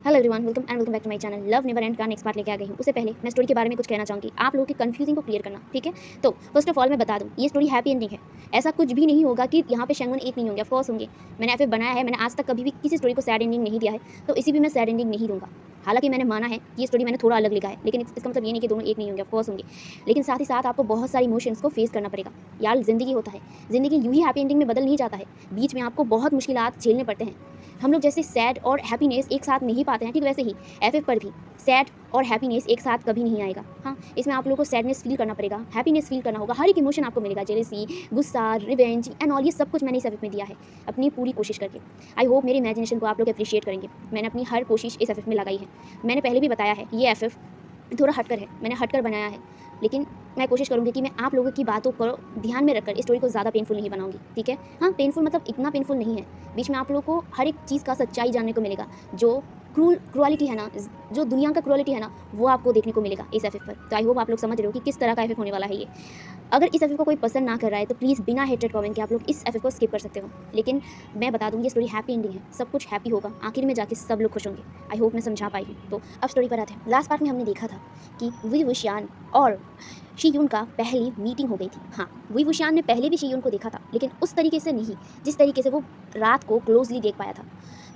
Hello everyone, welcome back to my channel love never end का next part लेके आ गई हूँ। उससे पहले मैं स्टोरी के बारे में कुछ कहना चाहूँगी, आप लोगों की कंफ्यूजिंग को क्लियर करना, ठीक है। तो फर्स्ट ऑफ ऑल मैं बता दूँ, ये स्टोरी हैप्पी एंडिंग है। ऐसा कुछ भी नहीं होगा कि यहाँ पे शेंगुन एक नहीं होंगे, ऑफकोर्स होंगे। मैंने एफएफ बनाया है, मैंने आज तक कभी भी किसी स्टोरी को सैड एंडिंग नहीं दिया है, तो इसी भी मैं सैड एंडिंग नहीं दूंगा। हालांकि मैंने माना है कि ये स्टोरी मैंने थोड़ा अलग लिखा है, लेकिन इसका मतलब ये नहीं कि दोनों एक नहीं होंगे, ऑफकोर्स होंगे। लेकिन साथ ही साथ आपको बहुत सारी इमोशंस को फेस करना पड़ेगा। यार ज़िंदगी होता है, ज़िंदगी यूँ ही हैप्पी एंडिंग में बदल नहीं जाता है, बीच में आपको बहुत मुश्किलात झेलने पड़ते हैं। हम लोग जैसे सैड और हैप्पीनेस एक साथ नहीं पाते हैं, ठीक वैसे ही एफएफ पर भी सैड और हैप्पीनेस एक साथ कभी नहीं आएगा। हाँ, इसमें आप लोगों को सैडनेस फील करना पड़ेगा, हैप्पीनेस फील करना होगा, हर एक इमोशन आपको मिलेगा, जेलसी, गुस्सा, रिवेंज एंड ऑल, ये सब कुछ मैंने इस एफएफ में दिया है अपनी पूरी कोशिश करके। आई होप मेरे इमेजिनेशन को आप लोग अप्रिशिएट करेंगे। मैंने अपनी हर कोशिश इस एफएफ में लगाई है। मैंने पहले भी बताया है, ये एफएफ थोड़ा हटकर है, मैंने हटकर बनाया है, लेकिन मैं कोशिश करूँगी कि मैं आप लोगों की बातों को ध्यान में रखकर इस स्टोरी को ज़्यादा पेनफुल नहीं बनाऊंगी, ठीक है। हाँ, पेनफुल मतलब इतना पेनफुल नहीं है, बीच में आप लोगों को हर एक चीज़ का सच्चाई जानने को मिलेगा। जो क्रुअलिटी है ना, जो दुनिया का क्रुअलिटी है ना, वो आपको देखने को मिलेगा इस एफएफ पर। तो आई होप आप लोग समझ रहे हो कि किस तरह का एफएफ होने वाला है ये। अगर इस एफएफ को कोई पसंद ना कर रहा है तो प्लीज़ बिना हेटेड कमेंट के आप लोग इस एफएफ को स्किप कर सकते हो। लेकिन मैं बता दूँ, ये स्टोरी हैप्पी एंडिंग है, सब कुछ हैप्पी होगा, आखिर में जाके सब लोग खुश होंगे। आई होप मैं समझा पाई हूँ। तो अब स्टोरी पर आते हैं। लास्ट पार्ट में हमने देखा था कि वी वुशियान और शीयुन का पहली मीटिंग हो गई थी। हाँ, वी वुशियान ने पहले भी शीयुन को देखा था, लेकिन उस तरीके से नहीं जिस तरीके से वो रात को क्लोजली देख पाया था,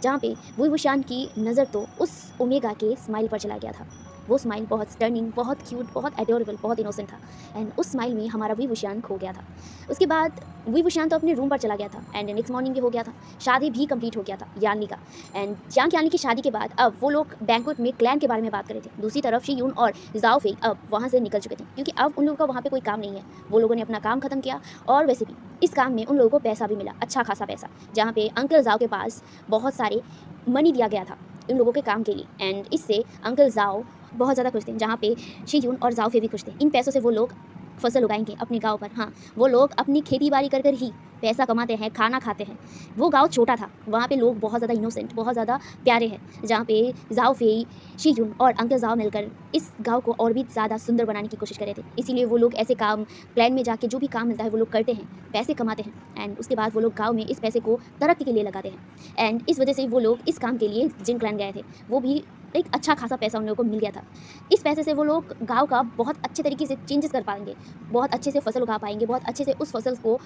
जहाँ पे वी वुशियान की नज़र तो उस ओमेगा के स्माइल पर चला गया था। वो स्माइल बहुत स्टर्निंग, बहुत क्यूट, बहुत एडोरेबल, बहुत इनोसेंट था। एंड उस स्माइल में हमारा वी वुशियान खो गया था। उसके बाद वी वुशियान तो अपने रूम पर चला गया था एंड नेक्स्ट मॉर्निंग ये हो गया था, शादी भी कंप्लीट हो गया था यानी का। एंड जांग यानी की शादी के बाद अब वो लोग बैंक्वेट में क्लैन के बारे में बात कर रहे थे। दूसरी तरफ शीयून और जाओ फेई अब वहाँ से निकल चुके थे, क्योंकि अब उन लोगों का वहाँ पे कोई काम नहीं है। वो लोगों ने अपना काम खत्म किया, और वैसे भी इस काम में उन लोगों को पैसा भी मिला, अच्छा खासा पैसा, जहाँ पे अंकल जाओ के पास बहुत सारे मनी दिया गया था इन लोगों के काम के लिए। एंड इससे अंकल जाओ बहुत ज़्यादा खुश थे, जहाँ पे शीयून और जाओ फे भी खुश थे। इन पैसों से वो लोग फसल उगाएंगे अपने गांव पर। हाँ, वो लोग अपनी खेती बाड़ी कर कर ही पैसा कमाते हैं, खाना खाते हैं। वो गांव छोटा था, वहाँ पे लोग बहुत ज़्यादा इनोसेंट, बहुत ज़्यादा प्यारे हैं, जहाँ पे जाओ फे, शीयून और अंकल जाओ मिलकर इस गांव को और भी ज़्यादा सुंदर बनाने की कोशिश कर रहे थे। इसीलिए वो लोग ऐसे काम, प्लान में जाके जो भी काम मिलता है वो लोग करते हैं, पैसे कमाते हैं एंड उसके बाद वो लोग गाँव में इस पैसे को तरक्की के लिए लगाते हैं। एंड इस वजह से वो लोग इस काम के लिए जिन क्लैन गए थे, वो भी एक अच्छा खासा पैसा उन लोगों को मिल गया था। इस पैसे से वो लोग गाँव का बहुत अच्छे तरीके से चेंजेस कर पाएंगे, बहुत अच्छे से फसल उगा पाएंगे, बहुत अच्छे से उस फसल को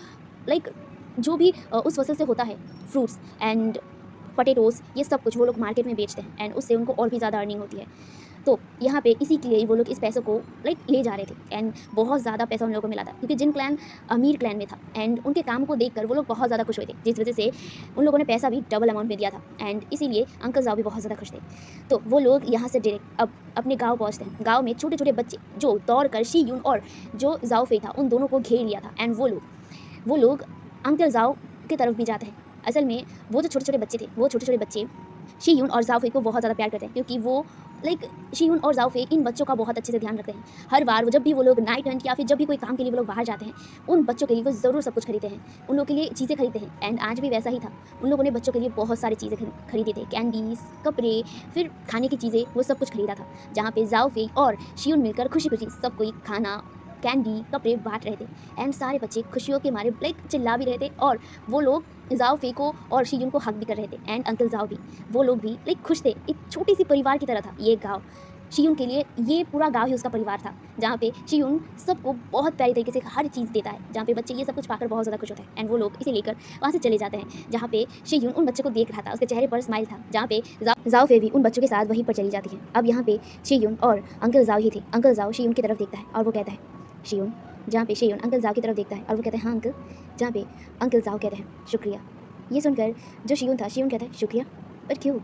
लाइक जो भी उस फसल से होता है, फ्रूट्स एंड पोटैटोज़, ये सब कुछ वो लोग मार्केट में बेचते हैं एंड उससे उनको और भी ज़्यादा अर्निंग होती है। तो यहाँ पे इसी के लिए वो लोग इस पैसों को ले जा रहे थे एंड बहुत ज़्यादा पैसा उन लोगों को मिला था, क्योंकि जिन क्लैन अमीर क्लैन में था एंड उनके काम को देखकर वो लोग बहुत ज़्यादा खुश हुए थे, जिस वजह से उन लोगों ने पैसा भी डबल अमाउंट में दिया था एंड इसीलिए अंकल जाओ भी बहुत ज़्यादा खुश थे। तो वो लोग यहाँ से डायरेक्ट अब अपने गाँव पहुँचते हैं। गाँव में छोटे छोटे बच्चे जो दौड़ कर शीयून और जो जाओ फे था उन दोनों को घेर लिया था एंड वो लोग अंकल जाओ की तरफ भी जाते हैं। असल में वो जो छोटे छोटे बच्चे थे, वो छोटे छोटे बच्चे शीयून और जाओ फे को बहुत ज़्यादा प्यार करते हैं, क्योंकि वो शीयून और जाओ फे इन बच्चों का बहुत अच्छे से ध्यान रखते हैं। हर बार जब भी वो लोग नाइट हंट या फिर जब भी कोई काम के लिए वो लोग बाहर जाते हैं, उन बच्चों के लिए वो ज़रूर सब कुछ खरीदते हैं, उन लोगों के लिए चीज़ें खरीदते हैं। एंड आज भी वैसा ही था, उन लोगों ने बच्चों के लिए बहुत सारी चीज़ें खरीदे थे, कैंडीज़, कपड़े, फिर खाने की चीज़ें, वो सब कुछ खरीदा था, जहाँ पे जाओ फे और शीयून मिलकर खुशी खुशी सब कोई खाना, कैंडी, कपड़े बांट रहे थे एंड सारे बच्चे खुशियों के मारे चिल्ला भी रहे थे। और वो लोग जाओ फे को और शीयून को हक भी कर रहे थे एंड अंकल जाओ भी, वो लोग भी खुश थे। एक छोटी सी परिवार की तरह था ये गाँव। शीयून के लिए ये पूरा गाँव ही उसका परिवार था, जहाँ पे शीयून सबको बहुत प्यारी तरीके से हर चीज़ देता है, जहाँ पे बच्चे ये सब कुछ पाकर बहुत ज़्यादा खुश होते हैं एंड वो लोग इसे लेकर वहाँ से चले जाते हैं। जहाँ पे शीयून उन बच्चों को देख रहा था, उसके चेहरे पर स्माइल था, जहाँ पे जाओ फे भी उन बच्चों के साथ वहीं पर चली जाती है। अब यहाँ पे शीयून और अंकल जाओ ही थे। अंकल जाओ शीयून की तरफ देखता है और वो कहता है शीयून, जहाँ पे शीयून अंकल जाओ की तरफ देखता है और वो कहते हैं हाँ अंकल, जहाँ पे अंकल जाओ कहते हैं शुक्रिया। ये सुनकर जो शीयून था, शीयून कहता है शुक्रिया, पर क्यों?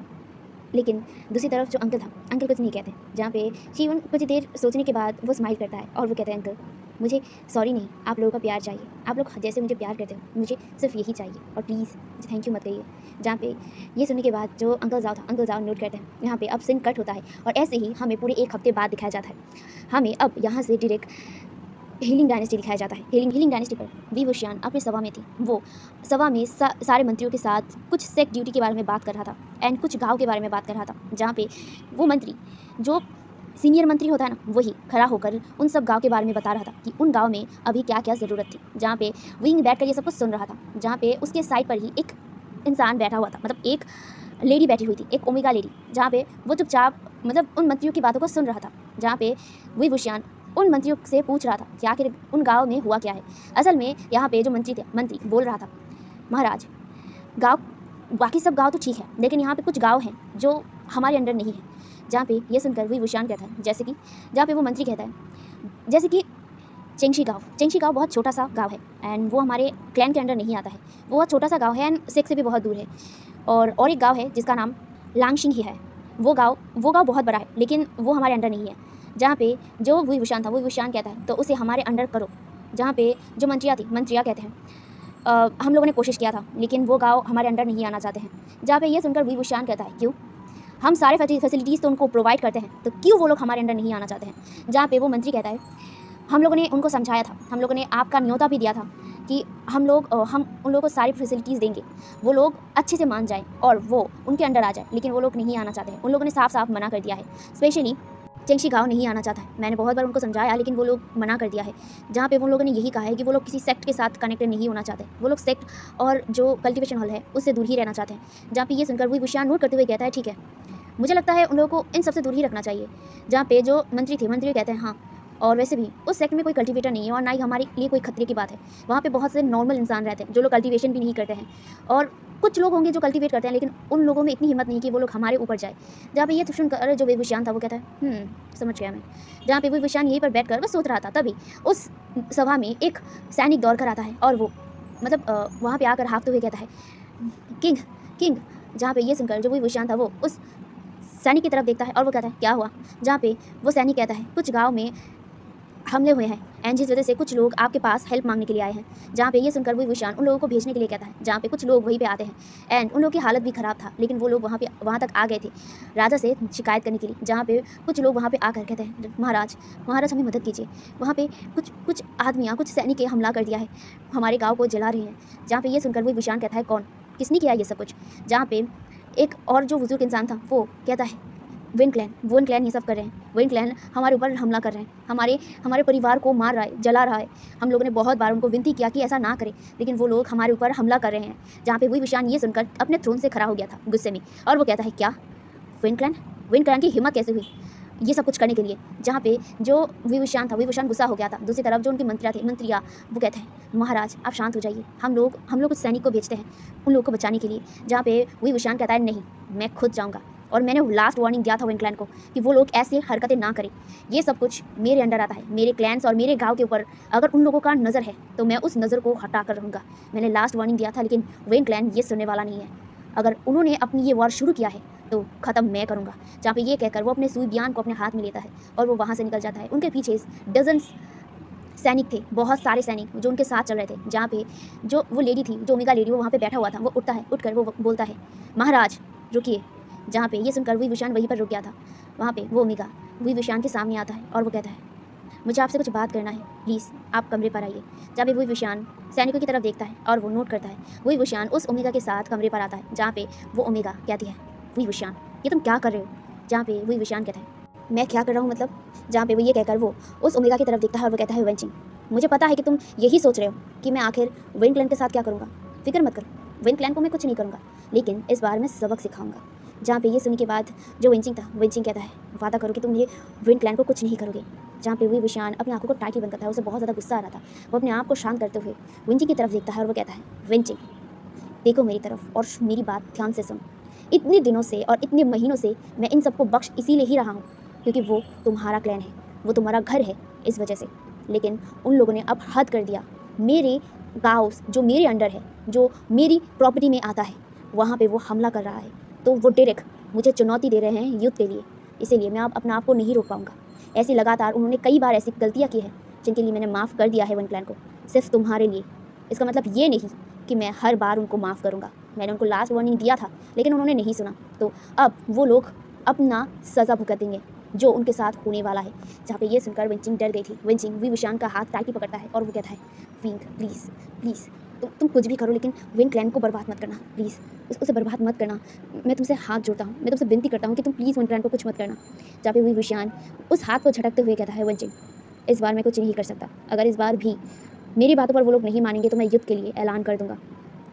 लेकिन दूसरी तरफ जो अंकल था, अंकल कुछ नहीं कहते, जहाँ पे शीयून कुछ देर सोचने के बाद वो स्माइल करता है और वो कहते हैं अंकल, मुझे सॉरी नहीं, आप लोगों का प्यार चाहिए, आप लोग जैसे मुझे प्यार करते हो मुझे सिर्फ यही चाहिए, और प्लीज़ मुझे थैंक यू मत कहिए। जहाँ पे ये सुनने के बाद जो अंकल जाओ था, अंकल जाओ नोट करते हैं। यहाँ पे अब सीन कट होता है और ऐसे ही हमें पूरे एक हफ्ते बाद दिखाया जाता है। हमें अब यहाँ से डायरेक्ट हीलिंग डायनेस्टी दिखाया जाता है। हीलिंग डायनेस्टी पर वी वुशियान अपनी सभा में थी। वो सभा में सारे मंत्रियों के साथ कुछ सेक्ट ड्यूटी के बारे में बात कर रहा था एंड कुछ गाँव के बारे में बात कर रहा था, जहाँ पे वो मंत्री जो सीनियर मंत्री होता है ना, वही खड़ा होकर उन सब गाँव के बारे में बता रहा था कि उन गाँव में अभी क्या क्या ज़रूरत थी। जहाँ पे विंग बैठ कर ये सब कुछ सुन रहा था, जहाँ पे उसके साइड पर ही एक इंसान बैठा हुआ था, मतलब एक लेडी बैठी हुई थी, एक ओमेगा लेडी, जहाँ पे वो चुपचाप मतलब उन मंत्रियों की बातों को सुन रहा था। जहाँ पे वी वुशियान उन मंत्रियों से पूछ रहा था कि आखिर उन गाँव में हुआ क्या है। असल में यहाँ पे जो मंत्री बोल रहा था, महाराज गाँव बाकी सब गाँव तो ठीक है, लेकिन यहाँ पे कुछ गाँव हैं जो हमारे अंडर नहीं है। जहाँ पे ये सुनकर वी वुशियान कहता है, जैसे कि जहाँ पे वो मंत्री कहता है, जैसे कि चेंगशी गाँव बहुत छोटा सा गाँव है एंड वो हमारे क्लैन के अंडर नहीं आता है। वो बहुत छोटा सा गाँव है एंड सिख से भी बहुत दूर है। और एक गाँव है जिसका नाम लांगशिंग ही है। वो गाँव बहुत बड़ा है, लेकिन वो हमारे अंडर नहीं है। जहाँ पे जो वी वुशियान था, वो वुशियान कहता है तो उसे हमारे अंडर करो। जहाँ पे जो मंत्रिया कहते हैं हम लोगों ने कोशिश किया था, लेकिन वो गाँव हमारे अंडर नहीं आना चाहते हैं। जहाँ पे ये सुनकर वी वुशियान कहता है, क्यों? हम सारे फैसिलिटीज़ तो उनको प्रोवाइड करते हैं, तो क्यों वो लोग हमारे अंडर नहीं आना चाहते हैं? जहाँ पे वो मंत्री कहता है, हम लोगों ने उनको समझाया था, हम लोगों ने आपका न्योता भी दिया था कि हम उन लोगों को सारी फैसिलिटीज़ देंगे, वो लोग अच्छे से मान जाएँ और वो उनके अंडर आ जाए, लेकिन वो लोग नहीं आना चाहते हैं। उन लोगों ने साफ साफ मना कर दिया है। स्पेशली चेंगशी गाँव नहीं आना चाहता है। मैंने बहुत बार उनको समझाया, लेकिन वो लोग मना कर दिया है। जहाँ पे वो लोगों ने यही कहा है कि वो लोग किसी सेक्ट के साथ कनेक्टेड नहीं होना चाहते। वो लोग सेक्ट और जो कल्टिवेशन हॉल है उससे दूर ही रहना चाहते हैं। जहाँ पे ये सुनकर वी वुशियान नोट करते हुए कहता है, ठीक है, मुझे लगता है उन लोगों को इन सबसे दूर ही रखना चाहिए। जहाँ पे जो मंत्री कहते हैं, हाँ, और वैसे भी उस सेक्ट में कोई कल्टिवेटर नहीं है और ना ही हमारे लिए कोई खतरे की बात है। वहाँ पे बहुत से नॉर्मल इंसान रहते हैं जो लोग कल्टिवेशन भी नहीं करते हैं, और कुछ लोग होंगे जो कल्टिवेट करते हैं, लेकिन उन लोगों में इतनी हिम्मत नहीं कि वो लोग हमारे ऊपर जाए। जहाँ पे ये सुनकर जो वी वुशियान था वो कहता है, समझ गया मैं। जहाँ पे वी वुशियान यहीं पर बैठ कर बस सोच रहा था, तभी उस सभा में एक सैनिक दौड़ कर आता है और वो मतलब वहाँ पर आकर हाँफते हुए कहता है, किंग। जहाँ पे ये सुनकर जो वी वुशियान था वो उस सैनिक की तरफ देखता है और वो कहता है, क्या हुआ? जहाँ पे वो सैनिक कहता है, कुछ गाँव में हमले हुए हैं एंड जिस वजह से कुछ लोग आपके पास हेल्प मांगने के लिए आए हैं। जहाँ पे ये सुनकर वी वुशियान उन लोगों को भेजने के लिए कहता है, जहाँ पे कुछ लोग वहीं पे आते हैं एंड उन लोगों की हालत भी ख़राब था, लेकिन वो लोग वहाँ तक आ गए थे राजा से शिकायत करने के लिए। जहाँ पे कुछ लोग वहाँ पे आकर कहते हैं, महाराज हमें मदद कीजिए, वहाँ पे कुछ आदमियाँ, कुछ सैनिक हमला कर दिया है, हमारे गाँव को जला रहे हैं। जहाँ पे ये सुनकर वी वुशियान कहता है, कौन, किसने किया ये सब कुछ? जहाँ पे एक और जो बुजुर्ग इंसान था वो कहता है, विन क्लैन ये सब कर रहे हैं। विन क्लैन हमारे ऊपर हमला कर रहे हैं, हमारे परिवार को मार रहा है, जला रहा है। हम लोगों ने बहुत बार उनको विनती किया कि ऐसा ना करें, लेकिन वो लोग हमारे ऊपर हमला कर रहे हैं। जहाँ पे वी वुशियान ये सुनकर अपने थ्रोन से खड़ा हो गया था गुस्से में, और वो कहता है, क्या विन क्लैन की हिम्मत कैसे हुई ये सब कुछ करने के लिए? जहाँ पे जो वी वुशियान गुस्सा हो गया था। दूसरी तरफ जो उनके मंत्रिया वो कहते हैं, महाराज आप शांत हो जाइए, हम लोग कुछ सैनिक को भेजते हैं उन लोगों को बचाने के लिए। जहाँ पे वी वुशियान कहता है, नहीं, मैं खुद जाऊँगा, और मैंने लास्ट वार्निंग दिया था विन क्लैन को कि वो लोग ऐसे हरकतें ना करें। ये सब कुछ मेरे अंडर आता है, मेरे क्लैन्स और मेरे गांव के ऊपर अगर उन लोगों का नज़र है तो मैं उस नज़र को हटा कर रहूँगा। मैंने लास्ट वार्निंग दिया था, लेकिन विन क्लैन ये सुनने वाला नहीं है। अगर उन्होंने अपनी ये वॉर शुरू किया है तो ख़त्म मैं करूँगा। जहाँ पे ये कहकर वो अपने सुई बयान को अपने हाथ में लेता है और वो वहाँ से निकल जाता है। उनके पीछे डजन्स सैनिक थे, बहुत सारे सैनिक जो उनके साथ चल रहे थे। जहाँ पे जो वो लेडी थी, जो ओमेगा लेडी, वो वहाँ पे बैठा हुआ था। वो उठकर वो बोलता है, महाराज रुकिए। जहाँ पे ये सुनकर वी वुशियान वहीं पर रुक गया था। वहाँ पे वो ओमेगा वी वुशियान के सामने आता है और वो कहता है, मुझे आपसे कुछ बात करना है, प्लीज़ आप कमरे पर आइए। जहाँ पे वी वुशियान सैनिकों की तरफ देखता है और वो नोट करता है, वी वुशियान उस ओमेगा के साथ कमरे पर आता है। जहाँ पे वो ओमेगा कहती है, वी वुशियान ये तुम क्या कर रहे हो? जहाँ पे वी वुशियान कहता है, मैं क्या कर रहा हूँ मतलब? जहाँ पे वो ये कहकर वो उस ओमेगा की तरफ देखता है और वो कहता है, वेंचिंग मुझे पता है कि तुम यही सोच रहे हो कि मैं आखिर विन क्लैन के साथ क्या करूँगा। फिक्र मत करो, विन क्लैन को मैं कुछ नहीं करूँगा, लेकिन इस बार मैं सबक सिखाऊंगा। जहाँ पे ये सुनने के बाद जो वेंचिंग कहता है, वादा करो कि तुम ये विन क्लैन को कुछ नहीं करोगे। जहाँ पे वी वुशियान अपनी आंखों को टाइटली बंद करता है, उसे बहुत ज़्यादा गुस्सा आ रहा था। वो अपने आप को शांत करते हुए वेंचिंग की तरफ देखता है और वो कहता है, वेंचिंग देखो मेरी तरफ और मेरी बात ध्यान से सुन। इतने दिनों से और इतने महीनों से मैं इन सबको बख्श इसीलिए ही रहा हूँ क्योंकि वो तुम्हारा क्लैन है, वो तुम्हारा घर है, इस वजह से। लेकिन उन लोगों ने अब हद कर दिया। मेरे गाँव जो मेरे अंडर है, जो मेरी प्रॉपर्टी में आता है, वहाँ पे वो हमला कर रहा है। तो वो डायरेक्ट मुझे चुनौती दे रहे हैं युद्ध के लिए, इसीलिए मैं अब अपने आप को नहीं रोक पाऊँगा। ऐसी लगातार उन्होंने कई बार ऐसी गलतियाँ की हैं जिनके लिए मैंने माफ़ कर दिया है विन क्लैन को, सिर्फ तुम्हारे लिए। इसका मतलब ये नहीं कि मैं हर बार उनको माफ़ करूँगा। मैंने उनको लास्ट वार्निंग दिया था, लेकिन उन्होंने नहीं सुना, तो अब वो लोग अपना सज़ा भुगतेंगे। जो उनके साथ होने वाला है। जहाँ पे ये सुनकर वेंचिंग डर गई थी। वेंचिंग वी विशान का हाथ टाइटली पकड़ता है और वो कहता है, विंग प्लीज़ प्लीज़ तुम कुछ भी करो लेकिन विन क्लैन को बर्बाद मत करना प्लीज़, उसे बर्बाद मत करना। मैं तुमसे हाथ जोड़ता हूँ, मैं तुमसे विनती करता हूँ कि तुम प्लीज़ विन क्लैन को कुछ मत करना। जहाँ पे वी विशान उस हाथ को झटकते हुए कहता है, वेंचिंग इस बार मैं कुछ नहीं कर सकता, अगर इस बार भी मेरी बातों पर वो लोग नहीं मानेंगे तो मैं युद्ध के लिए ऐलान कर दूंगा।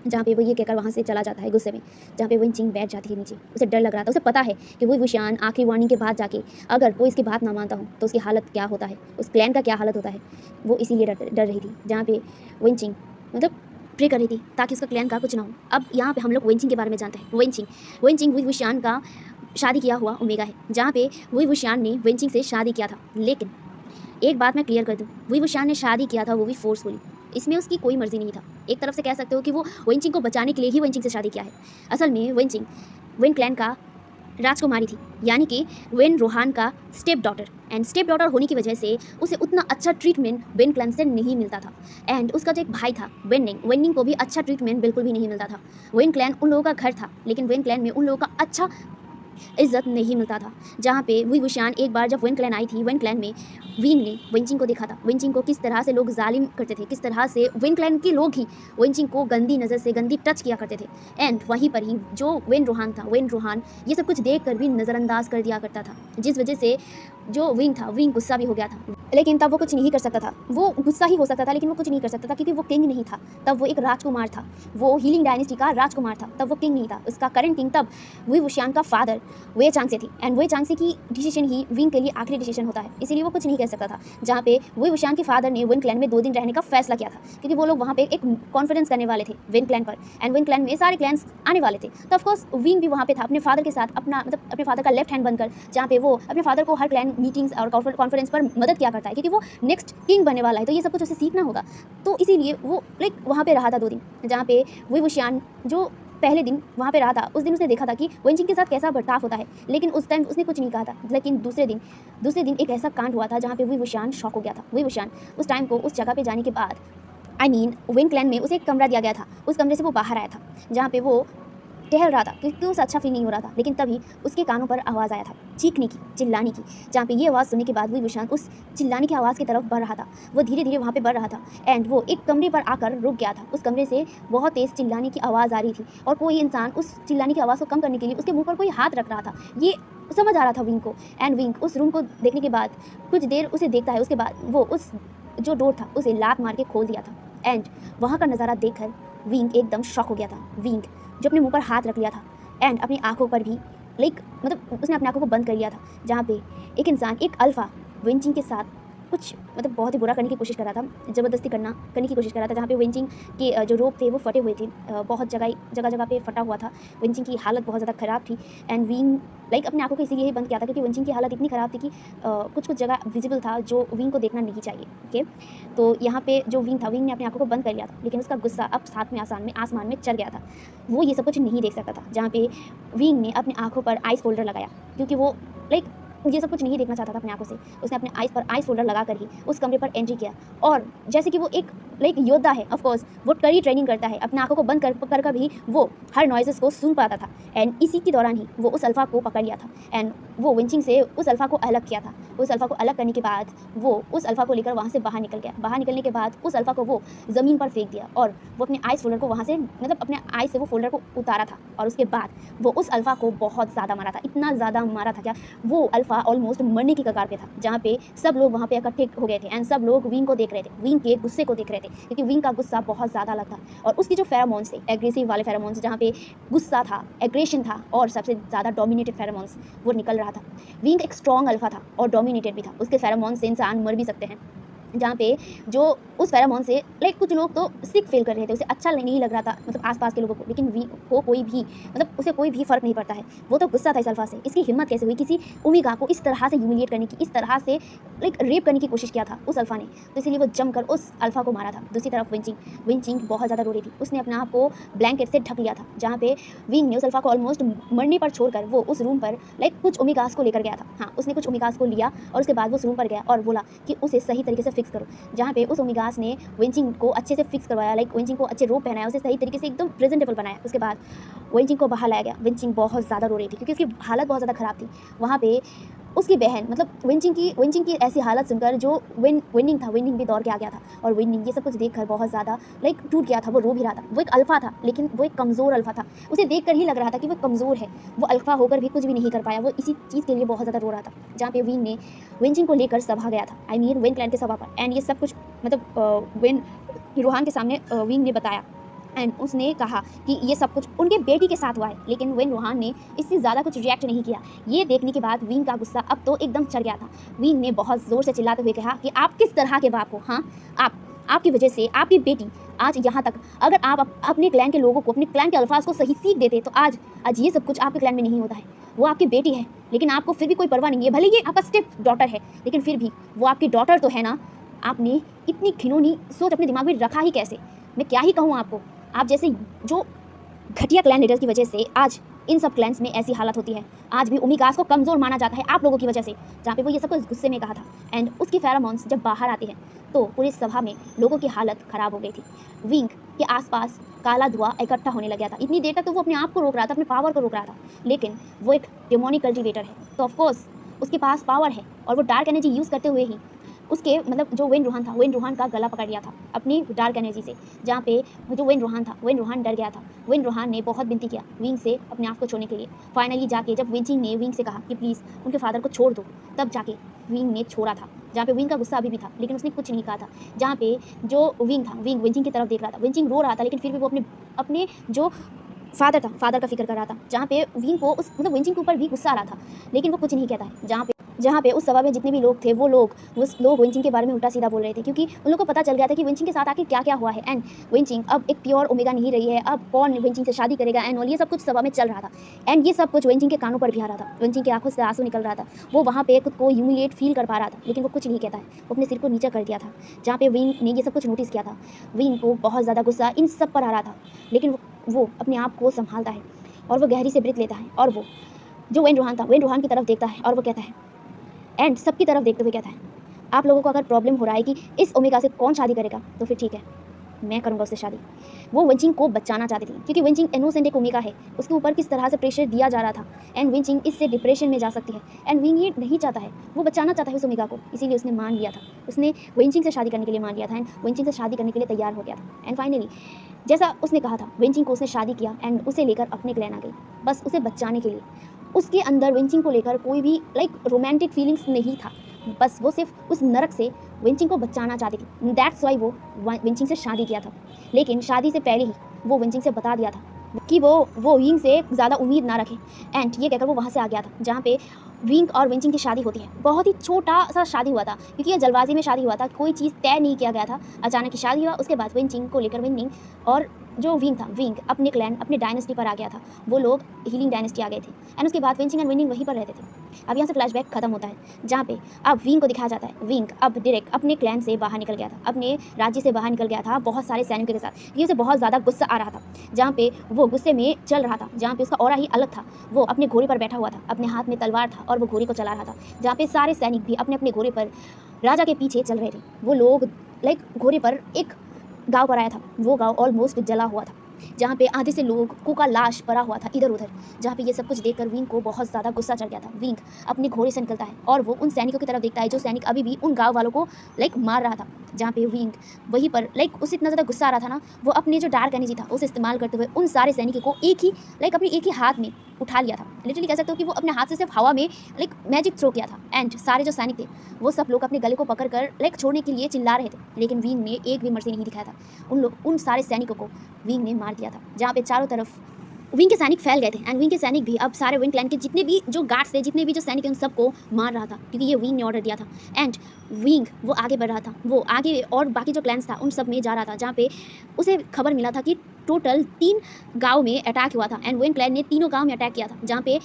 जहाँ पे वो ये कहकर वहाँ से चला जाता है गुस्से में। जहाँ पे वेंचिंग बैठ जाती है नीचे। उसे डर लग रहा था, उसे पता है कि वो विशान आखिरी वार्निंग के बाद जाके अगर वो इसकी बात ना मानता हूँ तो उसकी हालत क्या होता है, उस क्लैन का क्या हालत होता है। वो इसीलिए डर रही थी। जहाँ पे वेंचिंग मतलब प्रे कर रही थी ताकि उसका क्लैन का कुछ ना हो। अब यहाँ पे हम लोग वेंचिंग के बारे में जानते हैं। वेंचिंग वी विशान का शादी किया हुआ ओमेगा है। जहाँ पे वी विशान ने वेंचिंग से शादी किया था, लेकिन एक बात मैं क्लियर कर दूँ, वी विशान ने शादी किया था वो भी फोर्सफुली। इसमें उसकी कोई मर्जी नहीं था। एक तरफ से कह सकते हो कि वो वेंचिंग को बचाने के लिए ही वेंचिंग से शादी किया है। असल में वेंचिंग वेन क्लैन का राजकुमारी थी, यानी कि वेन रोहान का step daughter. And step daughter होने की वजह से उसे उतना अच्छा ट्रीटमेंट वेन क्लैन से नहीं मिलता था। एंड उसका जो एक भाई था वेनिंग को भी अच्छा ट्रीटमेंट बिल्कुल भी नहीं मिलता था। वेन क्लैन उन लोगों का घर था, लेकिन वेन क्लैन में उन लोगों का अच्छा इज्जत नहीं मिलता था। जहाँ पे वी विशान एक बार जब वेन क्लैन आई थी, वेन क्लैन में विंग ने वेंचिंग को देखा था। वेंचिंग को किस तरह से लोग जालिम करते थे, किस तरह से वेन क्लैन के लोग ही वेंचिंग को गंदी नज़र से गंदी टच किया करते थे। एंड वहीं पर ही जो वेन रोहान ये सब कुछ देख कर भी नज़रअंदाज कर दिया करता था, जिस वजह से जो विंग गुस्सा भी हो गया था। लेकिन तब वो कुछ नहीं कर सकता था। वो गुस्सा ही हो सकता था लेकिन वो कुछ नहीं कर सकता था, क्योंकि वो किंग नहीं था। तब वो एक राजकुमार था, वो हीलिंग डायनेस्टी का राजकुमार था। तब वो किंग नहीं था। उसका करंट किंग तब वी विशान का फादर वे चांगसे थी। एंड वे चांगसे की डिसीजन ही विंग के लिए आखिरी डिसीजन होता है, इसीलिए वो कुछ नहीं कह सकता था। जहाँ पे वे विशान के फादर ने वेन क्लैन में 2 दिन रहने का फैसला किया था, क्योंकि वो लोग वहाँ पे एक कॉन्फ्रेंस करने वाले थे वेन क्लैन पर। एंड वेन क्लैन में सारे क्लैंस आने वाले थे। तो ऑफकोर्स विंग भी वहाँ पे था अपने फादर के साथ, अपने फादर का लेफ्ट हैंड बनकर, जहाँ पे वो अपने फादर को हर क्लैन मीटिंग्स और कॉन्फ्रेंस पर मदद किया करता है, क्योंकि वो नेक्स्ट किंग बनने वाला है। तो ये सब कुछ उसे सीखना होगा, तो इसीलिए वो वहाँ पे रहा था 2 दिन। जहाँ पे वी विशान जो पहले दिन वहाँ पे रहा था, उस दिन उसने देखा था कि वेंचिंग के साथ कैसा बर्ताव होता है, लेकिन उस टाइम उसने कुछ नहीं कहा था। लेकिन दूसरे दिन एक ऐसा कांड हुआ था जहाँ पे वी विशान शॉक हो गया था। वी विशान उस टाइम को उस जगह पे जाने के बाद वेन क्लैन में उसे एक कमरा दिया गया था। उस कमरे से वो बाहर आया था, जहाँ पे वो टहल रहा था, क्योंकि उसे अच्छा फील नहीं हो रहा था। लेकिन तभी उसके कानों पर आवाज़ आया था चीखने की, चिल्लाने की। जहाँ पे ये आवाज़ सुनने के बाद वी विशान उस चिल्लाने की आवाज़ की तरफ बढ़ रहा था। वो धीरे धीरे वहाँ पे बढ़ रहा था एंड वो एक कमरे पर आकर रुक गया था। उस कमरे से बहुत तेज़ चिल्लाने की आवाज़ आ रही थी और कोई इंसान उस चिल्लाने की आवाज़ को कम करने के लिए उसके मुँह पर कोई हाथ रख रहा था। ये समझ आ रहा था विंग को। एंड विंग उस रूम को देखने के बाद कुछ देर उसे देखता है। उसके बाद वो उस जो डोर था उसे लात मार के खोल दिया था। एंड वहाँ का नज़ारा देखकर विंग एकदम शॉक हो गया था। विंग जो अपने मुंह पर हाथ रख लिया था एंड अपनी आंखों पर भी उसने अपनी आंखों को बंद कर लिया था। जहाँ पे एक इंसान, एक अल्फा वेंचिंग के साथ कुछ बहुत ही बुरा करने की कोशिश कर रहा था, ज़बरदस्ती करने की कोशिश कर रहा था। जहाँ पे वेंचिंग के जो रोप थे वो फटे हुए थे, बहुत जगह पे फटा हुआ था। वेंचिंग की हालत बहुत ज़्यादा ख़राब थी एंड विंग अपने आंखों को इसीलिए ही बंद किया था, क्योंकि वेंचिंग की हालत इतनी ख़राब थी कि कुछ जगह विजिबल था जो विंग को देखना नहीं चाहिए। ओके, तो यहाँ पे जो विंग ने अपनी आंखों को बंद कर लिया था, लेकिन उसका गुस्सा अब साथ में आसमान में चढ़ गया था। वो ये सब कुछ नहीं देख सकता था। जहाँ पे विंग ने अपनी आंखों पर आइस फोल्डर लगाया, क्योंकि वो ये सब कुछ नहीं देखना चाहता था अपनी आंखों से। उसने अपने आइस पर आइस फोल्डर लगाकर ही उस कमरे पर एंट्री किया। और जैसे कि वो एक योद्धा है, ऑफ कोर्स वो कड़ी ट्रेनिंग करता है, अपने आंखों को बंद कर भी वो हर नॉइजेस को सुन पाता था। एंड इसी के दौरान ही वो उस अल्फा को पकड़ लिया था एंड वो वेंचिंग से उस अल्फा को अलग किया था। उस अल्फा को अलग करने के बाद वो उस अल्फा को लेकर वहाँ से बाहर निकल गया। बाहर निकलने के बाद उस अल्फा को वो ज़मीन पर फेंक दिया और वो अपने आइस फोल्डर को वहाँ से अपने आइस से वो फोल्डर को उतारा था। और उसके बाद वो उस अल्फा को बहुत ज़्यादा मारा था। इतना ज़्यादा मारा था क्या, वो अल्फा ऑलमोस्ट मरने की कगार पे था। जहाँ पे सब लोग वहाँ पे इकट्ठे हो गए थे एंड सब लोग विंग को देख रहे थे, विंग के गुस्से को देख रहे थे, क्योंकि विंग का गुस्सा बहुत ज़्यादा अलग था। और उसकी जो फेरोमोन्स थे, एग्रेसिव वाले फेरोमोन्स, जहाँ पे गुस्सा था, एग्रेशन था और सबसे ज़्यादा डोमिनेटेड फेरोमोन्स वो निकल रहा था। विंग एक स्ट्रॉन्ग अल्फा था और डोमिनेटेड भी था। उसके फेरोमोन्स से इंसान मर भी सकते हैं। जहाँ पे जो उस फेरोमोन से कुछ लोग तो सिक फील कर रहे थे, उसे अच्छा नहीं लग रहा था आसपास के लोगों को, लेकिन को कोई भी उसे कोई भी फ़र्क नहीं पड़ता है। वो तो गुस्सा था इस अल्फा से। इसकी हिम्मत कैसे हुई किसी ओमेगा को इस तरह से ह्यूमिलिएट करने की, इस तरह से रेप करने की कोशिश किया था उस अल्फा ने, तो इसलिए वो जमकर उस अल्फा को मारा था। दूसरी तरफ विंचिंग बहुत ज़्यादा रो रही थी। उसने अपने आप को ब्लैंकेट से ढक लिया था। जहाँ पे विंग ने उस अल्फा को ऑलमोस्ट मरने पर छोड़कर वो उस रूम पर कुछ ओमेगास को लेकर गया था। हाँ, उसने कुछ ओमेगास को लिया और उसके बाद वो उस रूम पर गया और बोला कि उसे सही तरीके से फिक्स करो। जहाँ पे उस ओमेगास ने वेंचिंग को अच्छे से फिक्स करवाया, वेंचिंग को अच्छे रोप पहनाया, उसे सही तरीके से एकदम प्रेजेंटेबल बनाया। उसके बाद वेंचिंग को बाहर लाया गया। वेंचिंग बहुत ज़्यादा रो रही थी क्योंकि उसकी हालत बहुत ज़्यादा ख़राब थी। वहाँ पे उसकी बहन मतलब विंचिंग की ऐसी हालत सुनकर जो विनिंग था, विनिंग भी दौड़ के आ गया था और विनिंग ये सब कुछ देखकर बहुत ज़्यादा लाइक टूट गया था, वो रो भी रहा था। वो एक अल्फ़ा था, लेकिन वो एक कमज़ोर अल्फ़ा था। उसे देखकर ही लग रहा था कि वो कमज़ोर है, वो अल्फ़ा होकर भी कुछ भी नहीं कर पाया, वो इसी चीज़ के लिए बहुत ज़्यादा रो रहा था। जहाँ पे विंग ने विंचिंग को लेकर सभा गया था, आई मीन विन क्लैन के सभा पर, एंड ये सब कुछ मतलब विन रोहान के सामने विंग ने बताया एंड उसने कहा कि ये सब कुछ उनके बेटी के साथ हुआ है, लेकिन विन रोहान ने इससे ज़्यादा कुछ रिएक्ट नहीं किया। ये देखने के बाद विंग का गुस्सा अब तो एकदम चढ़ गया था। विंग ने बहुत ज़ोर से चिल्लाते हुए कहा कि आप किस तरह के बाप हो, हाँ आपकी वजह से आपकी बेटी आज यहाँ तक, अगर आप अपने क्लैन के लोगों को, अपने क्लैन के अल्फाज को सही सीख देते तो आज ये सब कुछ आपके क्लैन में नहीं होता है। वो आपकी बेटी है, लेकिन आपको फिर भी कोई परवाह नहीं है। भले ये आपका स्टेप डॉटर है, लेकिन फिर भी वो आपकी डॉटर तो है ना। आपने इतनी घिनौनी सोच अपने दिमाग में रखा ही कैसे? मैं क्या ही कहूँ आपको। आप जैसे जो घटिया क्लैन लीडर की वजह से आज इन सब क्लैंस में ऐसी हालत होती है। आज भी ओमेगास को कमज़ोर माना जाता है आप लोगों की वजह से। जहाँ पे वो ये सब कुछ गुस्से में कहा था एंड उसकी फेरोमोन्स जब बाहर आती है तो पूरी सभा में लोगों की हालत ख़राब हो गई थी। विंग के आसपास काला धुआं इकट्ठा होने लग गया था। इतनी देर तक तो वो अपने आप को रोक रहा था, अपने पावर को रोक रहा था, लेकिन वो एक डेमोनिक कल्टिवेटर है तो ऑफकोर्स उसके पास पावर है और वो डार्क एनर्जी यूज़ करते हुए ही उसके मतलब जो विन रोहान था, विन रोहान का गला पकड़ लिया था अपनी डार्क एनर्जी से। जहाँ पे जो विन रोहान था, विन रोहान डर गया था। विन रोहान ने बहुत विनती किया विंग से अपने आप को छोड़ने के लिए। फाइनली जाके जब विंचिंग ने विंग से कहा कि प्लीज़ उनके फादर को छोड़ दो, तब जाके विंग ने छोड़ा था। जहाँ पे विंग का गुस्सा अभी भी था, लेकिन उसने कुछ नहीं कहा था। जहाँ पे जो विंग था, विंग विंचिंग की तरफ देख रहा था, विंचिंग रो रहा था, लेकिन फिर भी वो अपने जो फादर था, फादर का फिक्र कर रहा था। जहाँ पे विंग को उस मतलब विंचिंग के ऊपर भी गुस्सा आ रहा था, लेकिन वो कुछ नहीं कहता है। जहाँ पे उस सभा में जितने भी लोग थे वो लोग विंचिंग के बारे में उल्टा सीधा बोल रहे थे, क्योंकि उन लोगों को पता चल गया था कि विंचिंग के साथ आखिर क्या क्या हुआ है। एंड विंचिंग अब एक प्योर ओमेगा नहीं रही है, अब कौन विंचिंग से शादी करेगा एंड ये सब कुछ सभा में चल रहा था। एंड ये सब कुछ विंचिंग के कानों पर भी आ रहा था, विंचिंग की आंखों से आंसू निकल रहा था। वो वहाँ पे खुद को ह्यूमिलिएट फील कर पा रहा था, लेकिन वो कुछ नहीं कहता है, वो अपने सिर को नीचे कर दिया था। जहाँ पे विंग ने ये सब कुछ नोटिस किया था, विंग को बहुत ज़्यादा गुस्सा इन सब पर आ रहा था, लेकिन वो अपने आप को संभालता है और वो गहरी से ब्रेथ लेता है और वो जो विन रोहान था, विन रोहान की तरफ देखता है और वो कहता है एंड सबकी तरफ देखते हुए कहता है, आप लोगों को अगर प्रॉब्लम हो रहा है कि इस ओमेगा से कौन शादी करेगा, तो फिर ठीक है, मैं करूँगा उससे शादी। वो विंचिंग को बचाना चाहती थी, क्योंकि विंचिंग इनोसेंट एक ओमेगा है, उसके ऊपर किस तरह से प्रेशर दिया जा रहा था एंड विंचिंग इससे डिप्रेशन में जा सकती है। एंड विंग ये नहीं चाहता है, वो बचाना चाहता है उस ओमेगा को, इसीलिए उसने मान लिया था, उसने विंचिंग से शादी करने के लिए मान लिया था एंड विंचिंग से शादी करने के लिए तैयार हो गया था। एंड फाइनली जैसा उसने कहा था, विंचिंग को उसने शादी किया एंड उसे लेकर अपने क्लैन आ गई, बस उसे बचाने के लिए। उसके अंदर विंचिंग को लेकर कोई भी लाइक रोमांटिक फीलिंग्स नहीं था, बस वो सिर्फ उस नरक से विंचिंग को बचाना चाहती थी। दैट्स वाई वो विंचिंग से शादी किया था, लेकिन शादी से पहले ही वो विंचिंग से बता दिया था कि वो विंग से ज़्यादा उम्मीद ना रखे। एंड ये कहकर वो वहाँ से आ गया था। जहाँ पे विंग और विंचिंग की शादी होती है, बहुत ही छोटा सा शादी हुआ था, क्योंकि ये जल्दबाजी में शादी हुआ था, कोई चीज़ तय नहीं किया गया था, अचानक की शादी हुआ। उसके बाद विंचिंग को लेकर विनिंग और जो विंग था, विंग अपने क्लैन अपने डायनेस्टी पर आ गया था, वो लोग हीलिंग डायनेस्टी आ गए थे एंड उसके बाद विंचिंग एंड विनिंग वहीं पर रहते थे। अब यहाँ से फ्लैशबैक खत्म होता है, जहाँ पे अब विंग को दिखाया जाता है, विंग अब डायरेक्ट अपने क्लैन से बाहर निकल गया था, अपने राज्य से बाहर निकल गया था बहुत सारे सैनिकों के साथ। ये उसे बहुत ज़्यादा गुस्सा आ रहा था, जहाँ पे वो गुस्से में चल रहा था, जहाँ पे उसका ऑरा ही अलग था। वो अपने घोड़े पर बैठा हुआ था, अपने हाथ में तलवार था और वो घोड़े को चला रहा था, जहाँ पे सारे सैनिक भी अपने अपने घोड़े पर राजा के पीछे चल रहे थे। वो लोग लाइक घोड़े पर एक गाँव पर आया था, वो गाँव ऑलमोस्ट जला हुआ था, जहाँ पे आधे से लोगों का लाश पड़ा हुआ था इधर उधर। जहाँ पे ये सब कुछ देखकर विंग को बहुत ज़्यादा गुस्सा चढ़ गया था। विंग अपने घोड़े से निकलता है और वो उन सैनिकों की तरफ देखता है जो सैनिक अभी भी उन गाँव वालों को लाइक मार रहा था। जहाँ पे विंग वहीं पर लाइक उसे इतना ज़्यादा गुस्सा आ रहा था ना, वो अपने जो डार्क एनर्जी था उसे इस्तेमाल करते हुए उन सारे सैनिकों को अपने एक ही हाथ में उठा लिया था। लिटरली कह सकते हो कि वो अपने हाथ से सिर्फ हवा में लाइक मैजिक थ्रो किया था एंड सारे जो सैनिक थे वो सब लोग अपने गले को पकड़कर लाइक छोड़ने के लिए चिल्ला रहे थे, लेकिन विंग ने एक भी मर्जी नहीं दिखाया था। उन सारे सैनिकों को विंग ने मार दिया था। जहाँ पे चारों तरफ विंग के सैनिक फैल गए थे एंड विंग के सैनिक भी अब सारे विंग क्लैन के जितने भी जो गार्ड्स थे, जितने भी जो सैनिक थे, उन सबको मार रहा था, क्योंकि ये विंग ने ऑर्डर दिया था। एंड विंग वो आगे बढ़ रहा था, वो आगे और बाकी जो क्लैन्स था उन सब में जा रहा था, जहाँ पे उसे खबर मिला था कि टोटल 3 गाँव में अटैक हुआ था एंड विंग क्लैन ने तीनों गाँव में अटैक किया था, जहाँ पे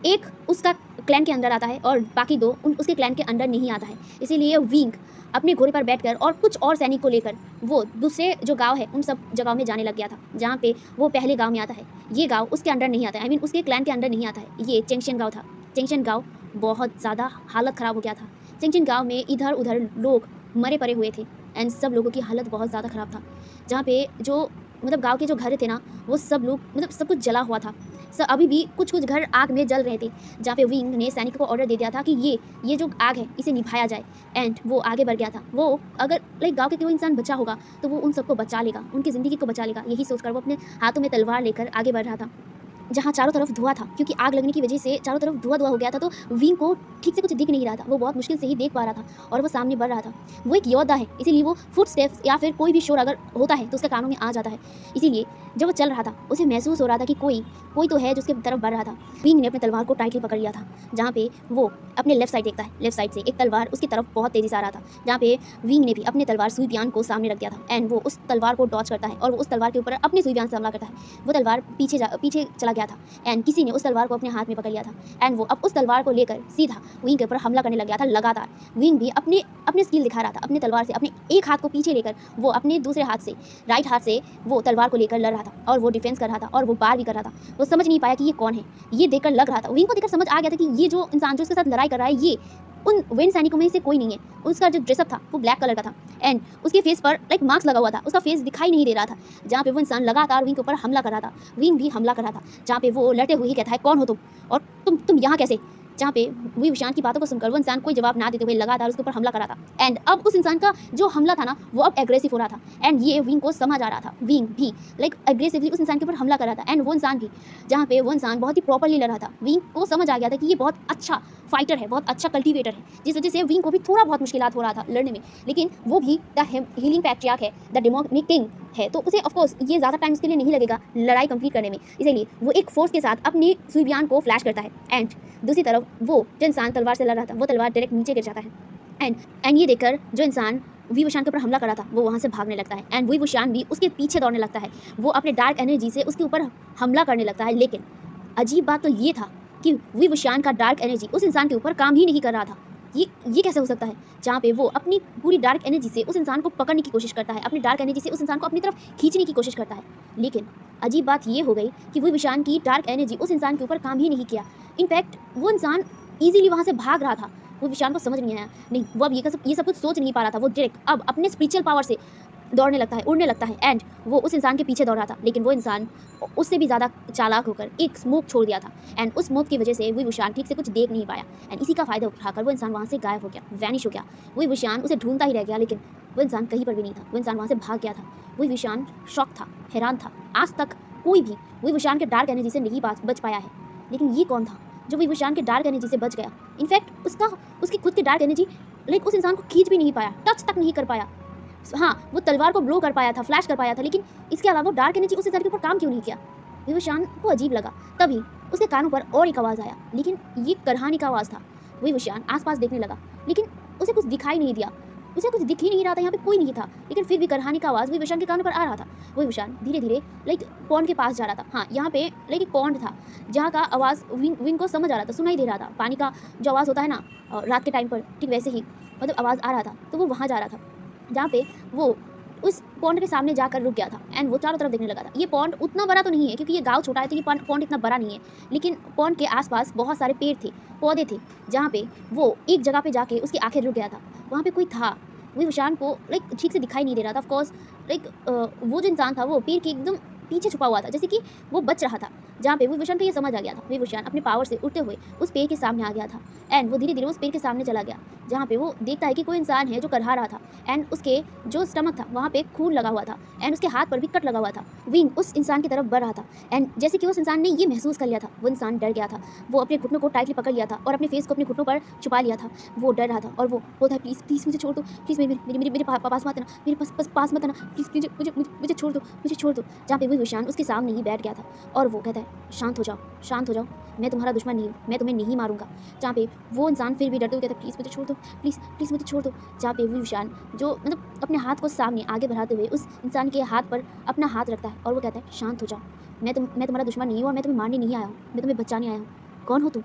एक उसका क्लैन के अंदर आता है और बाकी 2 उसके क्लैन के अंदर नहीं आता है। इसीलिए विंग अपने घोड़े पर बैठकर और कुछ और सैनिक को लेकर वो दूसरे जो गांव है उन सब जगहों में जाने लग गया था, जहाँ पे वो पहले गांव में आता है। ये गांव उसके अंडर नहीं आता है, आई मीन उसके क्लैन के अंडर नहीं आता है। ये चेंगशियन गांव था। चेंगशियन गांव बहुत ज़्यादा हालत ख़राब हो गया था। चेंगशियन गांव में इधर उधर लोग मरे पड़े हुए थे एंड सब लोगों की हालत बहुत ज़्यादा ख़राब था। जहाँ पे जो मतलब गाँव के जो घर थे ना, वो सब लोग मतलब सब कुछ जला हुआ था। अभी भी कुछ कुछ घर आग में जल रहे थे, जहाँ पे विंग ने सैनिकों को ऑर्डर दे दिया था कि ये जो आग है इसे निभाया जाए। एंड वो आगे बढ़ गया था। वो अगर लाइक गाँव के कोई इंसान बचा होगा तो वो उन सबको बचा लेगा, उनकी ज़िंदगी को बचा लेगा, यही सोचकर वो अपने हाथों में तलवार लेकर आगे बढ़ रहा था। जहाँ चारों तरफ धुआं था, क्योंकि आग लगने की वजह से चारों तरफ धुआं हो गया था, तो विंग को ठीक से कुछ दिख नहीं रहा था। वो बहुत मुश्किल से ही देख पा रहा था और वो सामने बढ़ रहा था। वो एक योद्धा है, इसीलिए वो फुटस्टेप्स या फिर कोई भी शोर अगर होता है तो उसके कानों में आ जाता है। इसीलिए जब वो चल रहा था उसे महसूस हो रहा था कि कोई तो है जो उसके तरफ बढ़ रहा था। विंग ने अपने तलवार को टाइटली पकड़ लिया था, जहाँ पे वो अपने लेफ्ट साइड देखता है। लेफ्ट साइड से एक तलवार उसकी तरफ बहुत तेज़ी से आ रहा था, जहाँ पे विंग ने भी अपने तलवार सुई बियान को सामने रख दिया था। एंड वो उस तलवार को डॉच करता है और वो उस तलवार के ऊपर अपने सुई बियान से हमला करता है। वो तलवार पीछे चला गया था एंड किसी ने उस तलवार को अपने हाथ में पकड़ लिया था। एंड वो अब उस तलवार को लेकर सीधा विंग के ऊपर हमला करने लग गया था लगातार। विंग भी अपने स्किल दिखा रहा था, अपने तलवार से अपने एक हाथ को पीछे लेकर वो अपने दूसरे हाथ से राइट हाथ से वो तलवार को लेकर लड़ रहा था और वो डिफेंस कर रहा था और वो बार भी कर रहा था। वो समझ नहीं पाया कि ये कौन है। ये देखकर लग रहा था, विंग को देखकर समझ आ गया था कि ये जो इंसान जो उसके साथ लड़ाई कर रहा है ये उन वेन सैनिकों में से कोई नहीं है। उसका जो ड्रेसअप था वो ब्लैक कलर का था एंड उसके फेस पर लाइक मास्क लगा हुआ था, उसका फेस दिखाई नहीं दे रहा था। जहाँ पे वो इंसान लगातार विंग के ऊपर हमला कर रहा था, विंग भी हमला कर रहा था। जहाँ पे वो लड़ते हुए ही कहता है, कौन हो तुम और तुम यहाँ कैसे। जहाँ पे वी विशान की बातों को सुनकर वो इंसान कोई जवाब ना देते हुए लगातार उसके ऊपर हमला कर रहा था। एंड अब उस इंसान का जो हमला था ना वो अब एग्रेसिव हो रहा था एंड ये विंग को समझ आ रहा था। विंग भी लाइक एग्रेसिवली उस इंसान के ऊपर हमला कर रहा था एंड वो इंसान भी, जहाँ पे वो इंसान बहुत ही प्रॉपरली लड़ रहा था। विंग को समझ आ गया था कि ये बहुत अच्छा फाइटर है, बहुत अच्छा कल्टिवेटर है, जिस वजह से विंग को भी थोड़ा बहुत मुश्किलात हो रहा था लड़ने में। लेकिन वो भी द हीलिंग पैट्रियार्क है, द डेमोनिक किंग है, तो उसे ऑफकोर्स ये ज़्यादा टाइम उसके लिए नहीं लगेगा लड़ाई कंप्लीट करने में। इसलिए वो एक फोर्स के साथ अपनी सुई बियान को फ्लैश करता है एंड दूसरी तरफ वो जो इंसान तलवार से लड़ रहा था वो तलवार डायरेक्ट नीचे गिर जाता है। एंड ये देखकर जो इंसान वी वुशान के ऊपर हमला कर रहा था वो वहाँ से भागने लगता है एंड वी वुशान भी उसके पीछे दौड़ने लगता है। वो अपने डार्क एनर्जी से उसके ऊपर हमला करने लगता है। लेकिन अजीब बात तो ये था कि वी वुशान का डार्क एनर्जी उस इंसान के ऊपर काम ही नहीं कर रहा था। ये कैसे हो सकता है, जहाँ पे वो अपनी पूरी डार्क एनर्जी से उस इंसान को पकड़ने की कोशिश करता है, अपनी डार्क एनर्जी से उस इंसान को अपनी तरफ खींचने की कोशिश करता है। लेकिन अजीब बात ये हो गई कि वो विशान की डार्क एनर्जी उस इंसान के ऊपर काम ही नहीं किया। इनफैक्ट वो इंसान ईजिली वहाँ से भाग रहा था। वो विशान को समझ नहीं आया, नहीं वो अब ये सब कुछ सोच नहीं पा रहा था। वो डायरेक्ट अब अपने स्पिरिचुअल पावर से दौड़ने लगता है, उड़ने लगता है एंड वो उस इंसान के पीछे दौड़ रहा था। लेकिन वो इंसान उससे भी ज़्यादा चालाक होकर एक स्मोक छोड़ दिया था एंड उस स्मोक की वजह से वो विशान ठीक से कुछ देख नहीं पाया एंड इसी का फ़ायदा उठाकर वो इंसान वहाँ से गायब हो गया, वैनिश हो गया। वो विशान उसे ढूंढता ही रह गया, लेकिन वो इंसान कहीं पर भी नहीं था। वो इंसान वहाँ से भाग गया था। वो विशान शॉक था, हैरान था। आज तक कोई भी वो विशान के डार्क एनर्जी से नहीं बच पाया है, लेकिन ये कौन था जो वो विशान के डार्क एनर्जी से बच गया। इनफैक्ट उसकी खुद की डार्क एनर्जी लाइक उस इंसान को खींच भी नहीं पाया, टच तक नहीं कर पाया। हाँ, वो तलवार को ब्लो कर पाया था, फ्लैश कर पाया था, लेकिन इसके अलावा डार्क एनर्जी उस इंसान के ऊपर काम क्यों नहीं किया। विशान को अजीब लगा। तभी उसके कानों पर और एक आवाज़ आया, लेकिन ये करहानी का आवाज़ था। वही विशान आसपास देखने लगा, लेकिन उसे कुछ दिखाई नहीं दिया। उसे कुछ दिख ही नहीं रहा था, यहाँ पे कोई नहीं था, लेकिन फिर भी करहानी का आवाज़ वही विशान के कानों पर आ रहा था। वही विशान धीरे धीरे लाइक पॉन्ड के पास जा रहा था। हाँ, यहाँ पे लाइक एक पॉन्ड था जहाँ का आवाज़ विंग को समझ आ रहा था, सुनाई दे रहा था। पानी का जो आवाज़ होता है ना रात के टाइम पर, ठीक वैसे ही मतलब आवाज़ आ रहा था। तो वो वहाँ जा रहा था जहाँ पे वो उस पॉन्ड के सामने जाकर रुक गया था एंड वो चारों तरफ देखने लगा था। ये पॉन्ड उतना बड़ा तो नहीं है क्योंकि ये गांव छोटा है, तो ये पॉन्ड इतना बड़ा नहीं है, लेकिन पॉन्ड के आसपास बहुत सारे पेड़ थे, पौधे थे, जहाँ पे वो एक जगह पे जाके उसकी आंखें रुक गया था। वहाँ पे कोई था, वो विशान को लाइक ठीक से दिखाई नहीं दे रहा था। ऑफकोर्स लाइक वो जो इंसान था वो पेड़ के एकदम पीछे छुपा हुआ था, जैसे कि वो बच रहा था। जहाँ पे वो विशान को ये समझ आ गया था, वो विशान अपने पावर से उड़ते हुए उस पेड़ के सामने आ गया था एंड वो धीरे धीरे उस पेड़ के सामने चला गया, जहाँ पे वो देखता है कि कोई इंसान है जो करहा रहा था एंड उसके जो स्टमक था वहाँ पे खून लगा हुआ था एंड उसके हाथ पर भी कट लगा हुआ था। विंग उस इंसान की तरफ बढ़ रहा था एंड जैसे कि उस इंसान ने ये महसूस कर लिया था, वो इंसान डर गया था। वो अपने घुटनों को टाइटली पकड़ लिया था और अपने फेस को अपने घुटनों पर छुपा लिया था। वो डर रहा था और वो बोलता है, प्लीज़ प्लीज़ मुझे छोड़ दो, प्लीज़ मेरे पास मत आना, मेरे पास मत आना, प्लीज़ मुझे छोड़ दो, मुझे छोड़ दो। जहाँ पे वो विशान उसके सामने ही बैठ गया था और वो कहता है, शांत हो जाओ, मैं तुम्हारा दुश्मन नहीं हूँ, मैं तुम्हें नहीं मारूंगा। जहाँ पे वो इंसान फिर भी डरते हुए कहता है, प्लीज़ मुझे छोड़ दो, प्लीज़ मुझे छोड़ दो। जहाँ पे वो विशान जो मतलब अपने हाथ को सामने आगे बढ़ाते हुए उस इंसान के हाथ पर अपना हाथ रखता है और वो कहता है, शांत हो जाओ, मैं तुम्हारा दुश्मन नहीं हूँ और मैं तुम्हें मारने नहीं आया हूँ, मैं तुम्हें बचाने आया हूँ। कौन हो तुम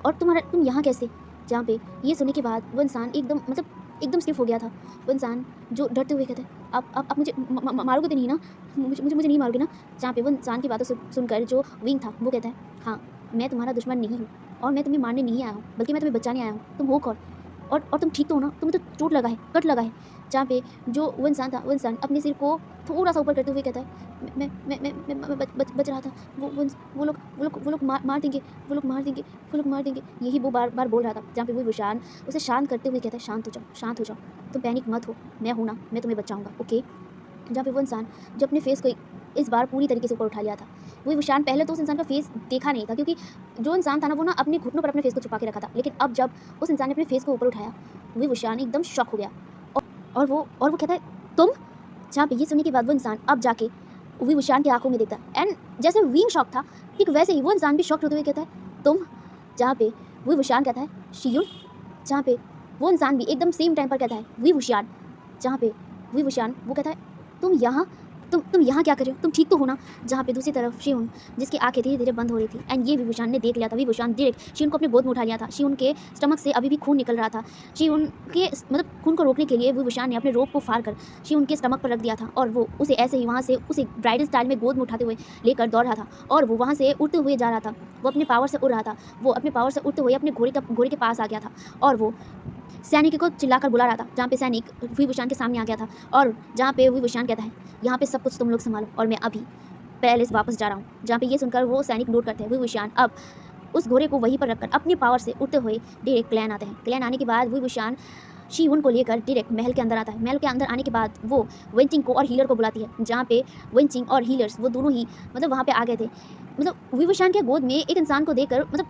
और तुम यहाँ कैसे। जहाँ पे ये सुनने के बाद वो इंसान एकदम स्टिफ हो गया था। वो इंसान जो डरते हुए कहता है, आप मुझे मारोगे तो नहीं ना, मुझे नहीं मारोगे ना। जहाँ पे वो इंसान की बातों सुनकर जो विंग था वो कहता है, हाँ मैं तुम्हारा दुश्मन नहीं हूँ और मैं तुम्हें मारने नहीं आया हूँ, बल्कि मैं तुम्हें बचाने आया हूँ। तुम हो कौन। और तुम ठीक तो हो ना? तुम्हें तो चोट लगा है, कट लगा है। जहाँ पे जो वो इंसान था, वो इंसान अपने सिर को थोड़ा-सा ऊपर करते हुए कहता है, मैं बच रहा था। वो लोग मार देंगे, वो लोग मार देंगे, वो लोग मार देंगे। यही वो बार-बार बोल रहा था। जहाँ पे वो विशान उसे शांत करते हुए कहता है, शांत हो जाओ, शांत हो जाओ। तुम पैनिक मत हो, मैं हूँ ना, मैं तुम्हें बचाऊँगा, ओके? जहाँ पे वो इंसान जो अपने फेस को इस बार पूरी तरीके से ऊपर उठा लिया था। वो विशान पहले तो उस इंसान का फेस देखा नहीं था, क्योंकि जो इंसान था ना, वो ना अपने घुटनों पर अपने फेस को छुपा के रखा था। लेकिन अब जब उस इंसान ने अपने फेस को ऊपर उठाया, वो विशान एकदम शॉक हो गया। और वो कहता है, तुम? जहाँ पे ये सुनने के बाद वो इंसान अब जाके वी विशान की आंखों में देखता है, एंड जैसे विंग शॉक था, ठीक वैसे ही वो इंसान भी शॉक्ड होते हुए कहता है, तुम? जहाँ पे वो विशान कहता है, शियुन? जहाँ पे वो इंसान भी एकदम सेम टाइम पर कहता है, वी विशान? जहाँ पे वी विशान वो कहता है, तुम यहाँ तुम यहाँ क्या कर रहे हो? तुम ठीक तो हो ना? जहाँ पे दूसरी तरफ शियुन, जिसकी आंखें धीरे धीरे बंद हो रही थी, एंड ये विभूषण ने देख लिया था। विभूषण डायरेक्ट शियुन को अपने गोद में उठा लिया था। शियुन के स्टमक से अभी भी खून निकल रहा था। शियुन के मतलब खून को रोकने के लिए विभूषण ने अपने रोप को फाड़ कर शियुन के स्टमक पर रख दिया था, और वो उसे ऐसे ही वहाँ से उसे ब्राइडल स्टाइल में गोद में उठाते हुए लेकर दौड़ रहा था, और वो वहाँ से उड़ते हुए जा रहा था। वो अपने पावर से उड़ रहा था। वो अपने पावर से उड़ते हुए अपने घोड़े के पास आ गया था, और वो सैनिक को चिल्लाकर बुला रहा था। जहाँ पे सैनिक विभूषण के सामने आ गया था, और जहाँ पे विभूषण कहता है, यहाँ पे सब कुछ तुम लोग संभालो और मैं अभी पैलेस वापस जा रहा हूँ। जहाँ पे ये सुनकर वो सैनिक नोट करते हैं। विभूषण अब उस घोड़े को वहीं पर रखकर अपनी पावर से उड़ते हुए डायरेक्ट क्लैन आते हैं। क्लैन आने के बाद विभूषण शियुन को लेकर डायरेक्ट महल के अंदर आता है। महल के अंदर आने के बाद वो वेंचिंग को और हीलर को बुलाती है। जहाँ पे वेंचिंग और हीलर्स वो दोनों ही मतलब वहाँ पे आ गए थे। मतलब विभूषण के गोद में एक इंसान को देखकर मतलब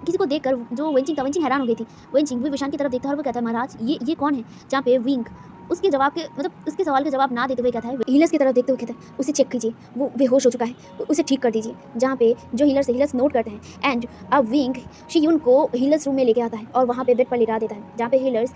किसी को देखकर जो वेंचिंग था, वेंचिंग हैरान हो गई थी। वेंचिंग विभूषण की तरफ देखता है और वो कहता है, महाराज ये कौन है? जहाँ पे विंग उसके जवाब के मतलब उसके सवाल के जवाब ना देते हुए कहता है, हीलर्स की तरफ देखते हुए कहता है, उसे चेक कीजिए, वो बेहोश हो चुका है, उसे ठीक कर दीजिए। जहाँ पे जो हीलर्स नोट करते हैं, एंड अब विंग शियुन को हीलर्स रूम में लेके आता है और वहाँ पे बेड पर लेटा देता है। जहाँ पे हीलर्स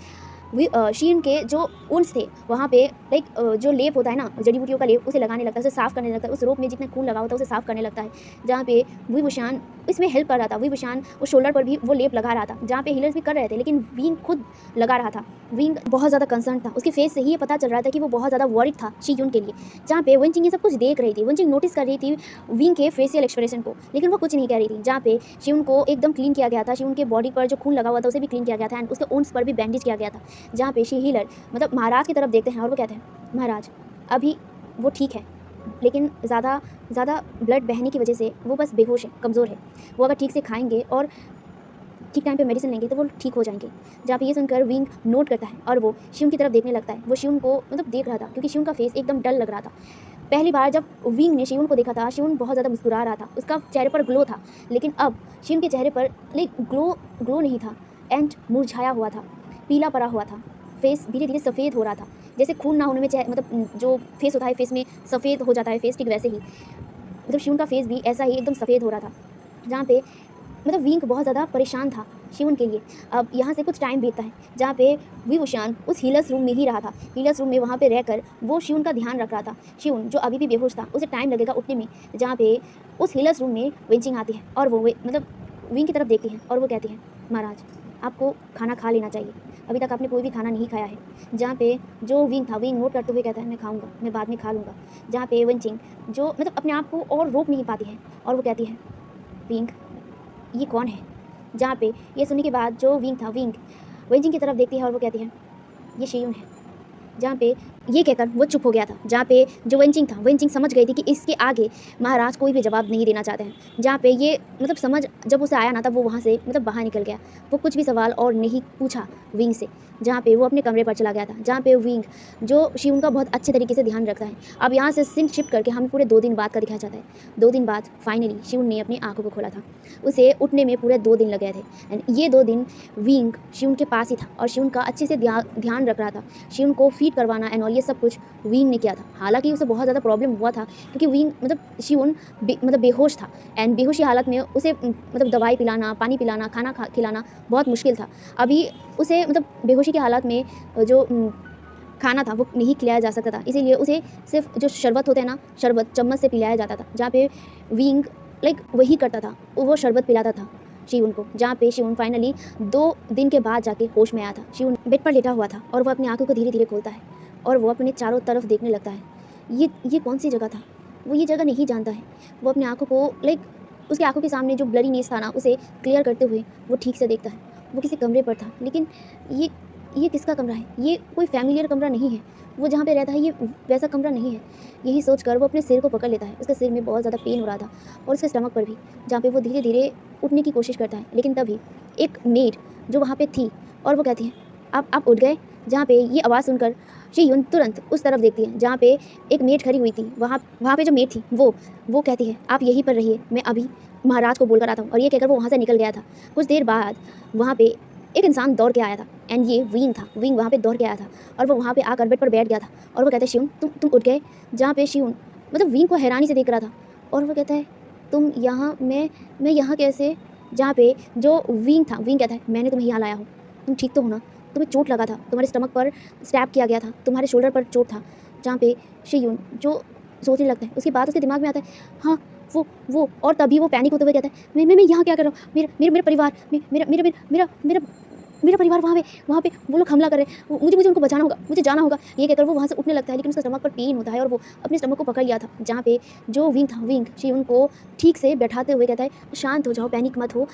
शियुन के जो वुंड्स थे वहाँ पे लाइक जो लेप होता है ना, जड़ी बूटियों का लेप, उसे लगाने लगता है, उसे साफ़ करने लगता है। उस रोप में जितना खून लगा होता है उसे साफ़ करने लगता है। जहाँ पे विभूषण इसमें हेल्प कर रहा था। विभूषण उस शोल्डर पर भी वो लेप लगा रहा था। जहाँ पे हीलर्स भी कर रहे थे, लेकिन विंग खुद लगा रहा था। विंग बहुत ज़्यादा कंसर्न था। उसके फेस से ही ये पता चल रहा था कि वो बहुत ज़्यादा वॉरिड था शियुन के लिए। जहाँ पे वेंचिंग ये सब कुछ देख रही थी। वेंचिंग नोटिस कर रही थी विंग के फेशियल एक्सप्रेशन को, लेकिन वो कुछ नहीं कह रही थी। जहाँ पे शियुन को एकदम क्लीन किया गया था। शियुन के बॉडी पर जो खून लगा हुआ था उसे भी क्लीन किया गया था, एंड उसके ओन्स पर भी बैंडेज किया गया था। जहाँ पे हीलर मतलब महाराज की तरफ देखते हैं और वो कहते हैं, महाराज अभी वो ठीक है, लेकिन ज़्यादा ब्लड बहने की वजह से वो बस बेहोश है, कमज़ोर है। वो अगर ठीक से खाएंगे और ठीक टाइम पे मेडिसिन लेंगे तो वो ठीक हो जाएंगे। जहाँ पे ये सुनकर विंग नोट करता है और वो शियुन की तरफ देखने लगता है। वो शियुन को मतलब देख रहा था, क्योंकि शियुन का फेस एकदम डल लग रहा था। पहली बार जब विंग ने शियुन को देखा था, शियुन बहुत ज़्यादा मुस्कुरा रहा था, उसका चेहरे पर ग्लो था। लेकिन अब शियुन के चेहरे पर लाइक ग्लो नहीं था, एंड मुरझाया हुआ था, पीला पड़ा हुआ था। फेस धीरे धीरे सफ़ेद हो रहा था, जैसे खून ना होने में मतलब जो फेस होता है, फेस में सफ़ेद हो जाता है फेस, ठीक वैसे ही मतलब शियुन का फेस भी ऐसा ही एकदम सफ़ेद हो रहा था। जहाँ पे मतलब विंग बहुत ज़्यादा परेशान था शियुन के लिए। अब यहाँ से कुछ टाइम बीतता है, जहाँ पे विभूषण उस हीलर्स रूम में ही रहा था। हीलर्स रूम में वहाँ पे रहकर वो शियुन का ध्यान रख रहा था। शियुन जो अभी भी बेहोश था, उसे टाइम लगेगा उठने में। जहाँ पे उस हीलर्स रूम में वेंचिंग आती है और वो मतलब विंग की तरफ देखती है और वो कहती है, महाराज आपको खाना खा लेना चाहिए, अभी तक आपने कोई भी खाना नहीं खाया है। जहाँ पे जो विंग था, विंग नोट करते हुए कहता है, मैं खाऊंगा, मैं बाद में खा लूँगा। जहाँ पे वेंचिंग जो मतलब अपने आप को और रोक नहीं पाती है और वो कहती है, विंग ये कौन है? जहाँ पे ये सुनने के बाद जो विंग था, विंग वेंचिंग की तरफ देखती है और वो कहती है, ये शियुन है। जहाँ पे ये कहकर वो चुप हो गया था। जहाँ पे जो वेंचिंग था, वेंचिंग समझ गई थी कि इसके आगे महाराज कोई भी जवाब नहीं देना चाहते हैं। जहाँ पे ये मतलब समझ जब उसे आया ना, तब वो वहाँ से मतलब बाहर निकल गया। वो कुछ भी सवाल और नहीं पूछा विंग से। जहाँ पे वो अपने कमरे पर चला गया था। जहाँ पे विंग जो शियुन का बहुत अच्छे तरीके से ध्यान रखता है। अब यहाँ से सीन शिफ्ट करके हमें पूरे 2 दिन बाद का दिखाया जाता है। 2 दिन बाद फाइनली शियुन ने अपनी आंखों को खोला था। उसे उठने में पूरे 2 दिन लग गए थे, एंड ये 2 दिन विंग शियुन के पास ही था और शियुन का अच्छे से ध्यान रख रहा था। शियुन को फीड करवाना एंड ऑल ये सब कुछ विंग ने किया था। हालांकि उसे बहुत ज़्यादा प्रॉब्लम हुआ था, क्योंकि विंग मतलब शियुन मतलब बेहोश था, एंड बेहोशी हालत में उसे मतलब दवाई पिलाना, पानी पिलाना, खाना खिलाना बहुत मुश्किल था। अभी उसे मतलब बेहोशी की हालत में जो खाना था वो नहीं खिलाया जा सकता था, इसीलिए उसे सिर्फ जो शरबत होते हैं ना, शरबत चम्मच से पिलाया जाता था। जहाँ पे विंग लाइक वही करता था, वो शरबत पिलाता था शियुन को। जहाँ पे शियुन फाइनली 2 दिन के बाद जाके होश में आया था। शियुन बेड पर लेटा हुआ था और वो अपनी आंखों को धीरे धीरे खोलता है और वो अपने चारों तरफ देखने लगता है। ये कौन सी जगह था? वो ये जगह नहीं जानता है। वो अपनी आंखों को लाइक उसकी आंखों के सामने जो ब्लरी नेस था ना, उसे क्लियर करते हुए वो ठीक से देखता है। वो किसी कमरे पर था, लेकिन ये ये किसका कमरा है? ये कोई फ़ैमिलियर कमरा नहीं है। वो जहाँ पे रहता है ये वैसा कमरा नहीं है। यही सोचकर वो अपने सिर को पकड़ लेता है। उसके सिर में बहुत ज़्यादा पेन हो रहा था और उसके स्टमक पर भी, जहाँ पे वो धीरे-धीरे उठने की कोशिश करता है। लेकिन तभी एक मेड जो वहाँ पे थी और वो कहती है, आप उठ गए? जहाँ पे ये आवाज़ सुनकर शी-युन तुरंत उस तरफ देखती है जहाँ पे एक मेड खड़ी हुई थी। वहाँ पे जो मेड थी वो कहती है, आप यहीं पर रहिए, मैं अभी महाराज को बोलकर आता हूँ। और ये कहकर वो वहाँ से निकल गया था। कुछ देर बाद वहाँ पे एक इंसान दौड़ के आया था एंड ये विंग था। विंग वहाँ पे दौड़ के आया था और वो वहाँ पे आकर बेड पर बैठ गया था और वो कहता है, शियुन तुम उठ गए? जहाँ पे शियुन मतलब विंग को हैरानी से देख रहा था और वो कहता है, तुम यहाँ, मैं यहाँ कैसे? जहाँ पे जो विंग था, विंग कहता है, मैंने तुम्हें यहाँ लाया हूँ, तुम ठीक तो हो ना? तुम्हें चोट लगा था, तुम्हारे स्टमक पर स्टैब किया गया था, तुम्हारे शोल्डर पर चोट था। जहाँ पे शियुन जो सोचने लगता है, उसके बाद उसके दिमाग में आता है, हाँ वो और तभी वो पैनिक होते हुए कहता है, मैं यहाँ क्या कर रहा हूँ? मेरा परिवार, मेरा मेरा मेरा मेरा मेरा परिवार वहाँ पे वो लोग हमला कर रहे हैं, मुझे उनको बचाना होगा, मुझे जाना होगा। ये कहकर वो वहाँ से उठने लगता है, लेकिन उसका स्टमक पर पेन होता है और वो अपने स्टमक को पकड़ लिया था। जहाँ पे जो विंग था, विंग शियुन को ठीक से बैठाते हुए कहता है, शांत हो जाओ, पैनिक मत हो,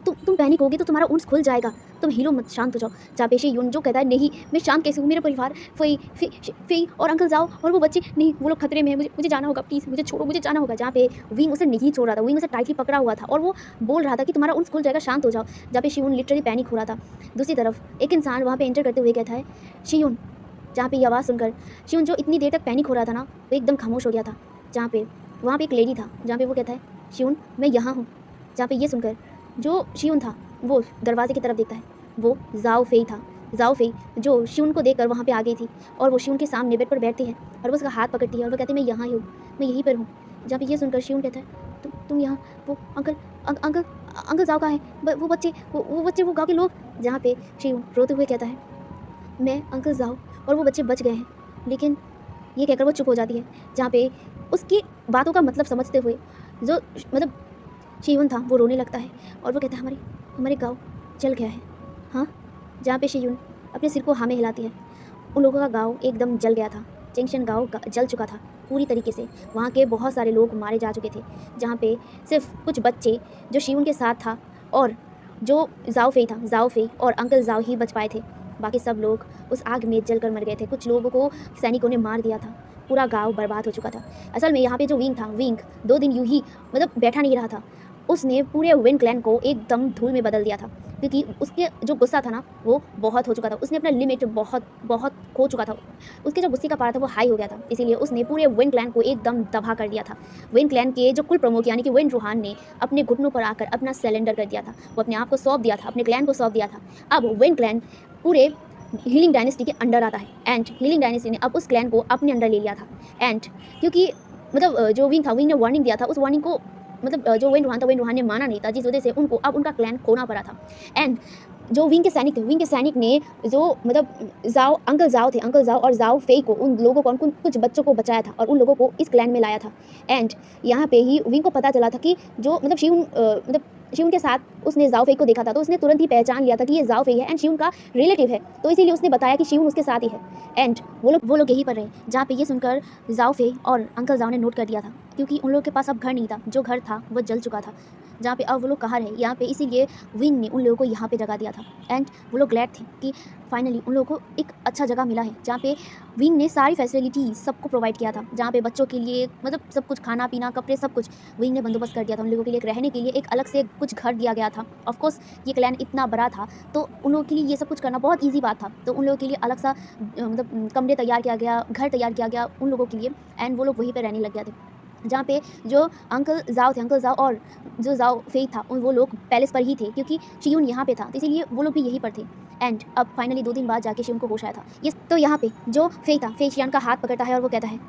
तुम पैनिक होगी तो तुम्हारा ऊँट खुल जाएगा, तुम हिलो मत, शांत हो जाओ। जहाँ पे शियुन जो कहता है, नहीं मैं शांत कैसे हूँ, मेरा परिवार, फई और अंकल जाओ और वो बच्चे, नहीं वो लोग खतरे में है, मुझे जाना होगा, प्लीज़ मुझे छोड़ो, मुझे जाना होगा। जहाँ पे विंग उसे नहीं छोड़ रहा था, विंग उसे टाइटली पकड़ा हुआ था और वो बोल रहा था कि तुम्हारा ऊँट खुल जाएगा, शांत हो जाओ। जहाँ पे शियुन लिटरली पैनिक हो रहा था। दूसरी तरफ एक इंसान वहाँ पे एंटर करते हुए कहता है, शियुन। जहाँ पे ये आवाज़ सुनकर शियुन जो इतनी देर तक पैनिक हो रहा था ना, वो एकदम खामोश हो गया था। जहाँ पे वहाँ पे एक लेडी था, जहाँ पे वो कहता है, शियुन मैं यहाँ हूँ। जहाँ पे ये सुनकर जो शियुन था वो दरवाजे की तरफ देखता है, वो जाओ फेई था। जाओ फेई जो शियुन को देखकर वहाँ पे आ गई थी और वो शियुन के सामने बेड पर बैठती है और वो उसका हाथ पकड़ती है और वो कहती है, मैं यहाँ ही हूँ, मैं यहीं पर हूँ। जहाँ पे ये सुनकर शियुन कहता है, तुम यहाँ, वो अंकल जाओ कहाँ है? वो बच्चे वो गाँव के लोग। जहाँ पे शियुन रोते हुए कहता है, मैं अंकल जाओ और वो बच्चे बच गए हैं। लेकिन ये कहकर वो चुप हो जाती है। जहाँ पे उसकी बातों का मतलब समझते हुए जो मतलब शियुन था वो रोने लगता है और वो कहता है, हमारे गाँव जल गया है। हाँ? जहाँ पे शियुन अपने सिर को हाँ में हिलाती है। उन लोगों का गाँव एकदम जल गया था। चेंगशन गाँव जल चुका था पूरी तरीके से। वहाँ के बहुत सारे लोग मारे जा चुके थे। जहाँ पे सिर्फ कुछ बच्चे जो शियुन के साथ था और जो जाओ फेई था, जाओ फेई और अंकल जाओ ही बच पाए थे। बाकी सब लोग उस आग में जलकर मर गए थे। कुछ लोगों को सैनिकों ने मार दिया था। पूरा गाँव बर्बाद हो चुका था। असल में यहाँ पे जो विंग था, विंग 2 दिन यूँ ही मतलब बैठा नहीं रहा था। उसने पूरे विन क्लैन को एकदम धूल में बदल दिया था, क्योंकि उसके जो गुस्सा था ना वो बहुत हो चुका था। उसने अपना लिमिट बहुत खो चुका था। उसके जो गुस्से का पारा था वो हाई हो गया था, इसीलिए उसने पूरे विन क्लैन को एकदम तबाह कर दिया था। विन क्लैन के जो कुल प्रमुख यानी कि विन रूहान ने अपने घुटनों पर आकर अपना सरेंडर कर दिया था। वो अपने आप को सौंप दिया था, अपने क्लैन को सौंप दिया था। अब विन क्लैन पूरे हीलिंग डायनेस्टी के अंडर आता है एंड हीलिंग डायनेस्टी ने अब उस क्लैन को अपने अंडर ले लिया था। एंड क्योंकि मतलब जो विंग था, विंग ने वार्निंग दिया था, उस वार्निंग को मतलब जो वेन रूहान था, वेन रूहान ने माना नहीं था, जिस वजह से उनको अब उनका क्लैन खोना पड़ा था। एंड जो विंग के सैनिक थे, विंग के सैनिक ने जो मतलब जाओ, अंकल जाओ थे, अंकल जाओ और जाओ फेई को, उन लोगों को, कुछ बच्चों को बचाया था और उन लोगों को इस क्लैन में लाया था। एंड यहाँ पे ही विंग को पता चला था कि जो मतलब शियुन के साथ उसने जाओ फेई को देखा था, तो उसने तुरंत ही पहचान लिया था कि ये जाओ फेई है एंड शियुन का रिलेटिव है, तो इसीलिए उसने बताया कि शियुन उसके साथ ही है। एंड वो लोग यहीं पर रहे। जहाँ पे ये सुनकर जाओ फेई और अंकल जाओ ने नोट कर दिया था, क्योंकि उन लोगों के पास अब घर नहीं था, जो घर था वो जल चुका था। जहाँ पे अब वो लोग कहाँ रहे यहाँ पे, इसीलिए विंग ने उन लोगों को यहाँ पे जगह दिया था। एंड वो लोग ग्लैड थे कि फाइनली उन लोगों को एक अच्छा जगह मिला है, जहाँ पे विंग ने सारी फैसिलिटीज़ सबको प्रोवाइड किया था। जहाँ पे बच्चों के लिए मतलब सब कुछ, खाना पीना कपड़े सब कुछ विंग ने बंदोबस्त कर दिया था। उन लोगों के लिए रहने के लिए एक अलग से कुछ घर दिया गया था। ऑफकोर्स ये क्लैन इतना बड़ा था तो उन लोगों के लिए ये सब कुछ करना बहुत ईजी बात था, तो उन लोगों के लिए अलग सा मतलब कमरे तैयार किया गया, घर तैयार किया गया उन लोगों के लिए। एंड वो लोग वहीं पर रहने लग गए थे। जहाँ पे जो अंकल जाओ थे, अंकल जाओ और जो जाओ फेई था, वो लोग पैलेस पर ही थे, क्योंकि शियुन यहाँ पे था, तो इसीलिए वो लोग भी यहीं पर थे। एंड अब फाइनली 2 दिन बाद जाके शियुन को होश आया था। ये तो यहाँ पे जो फेई था, फेई शियान का हाथ पकड़ता है और वो कहता है,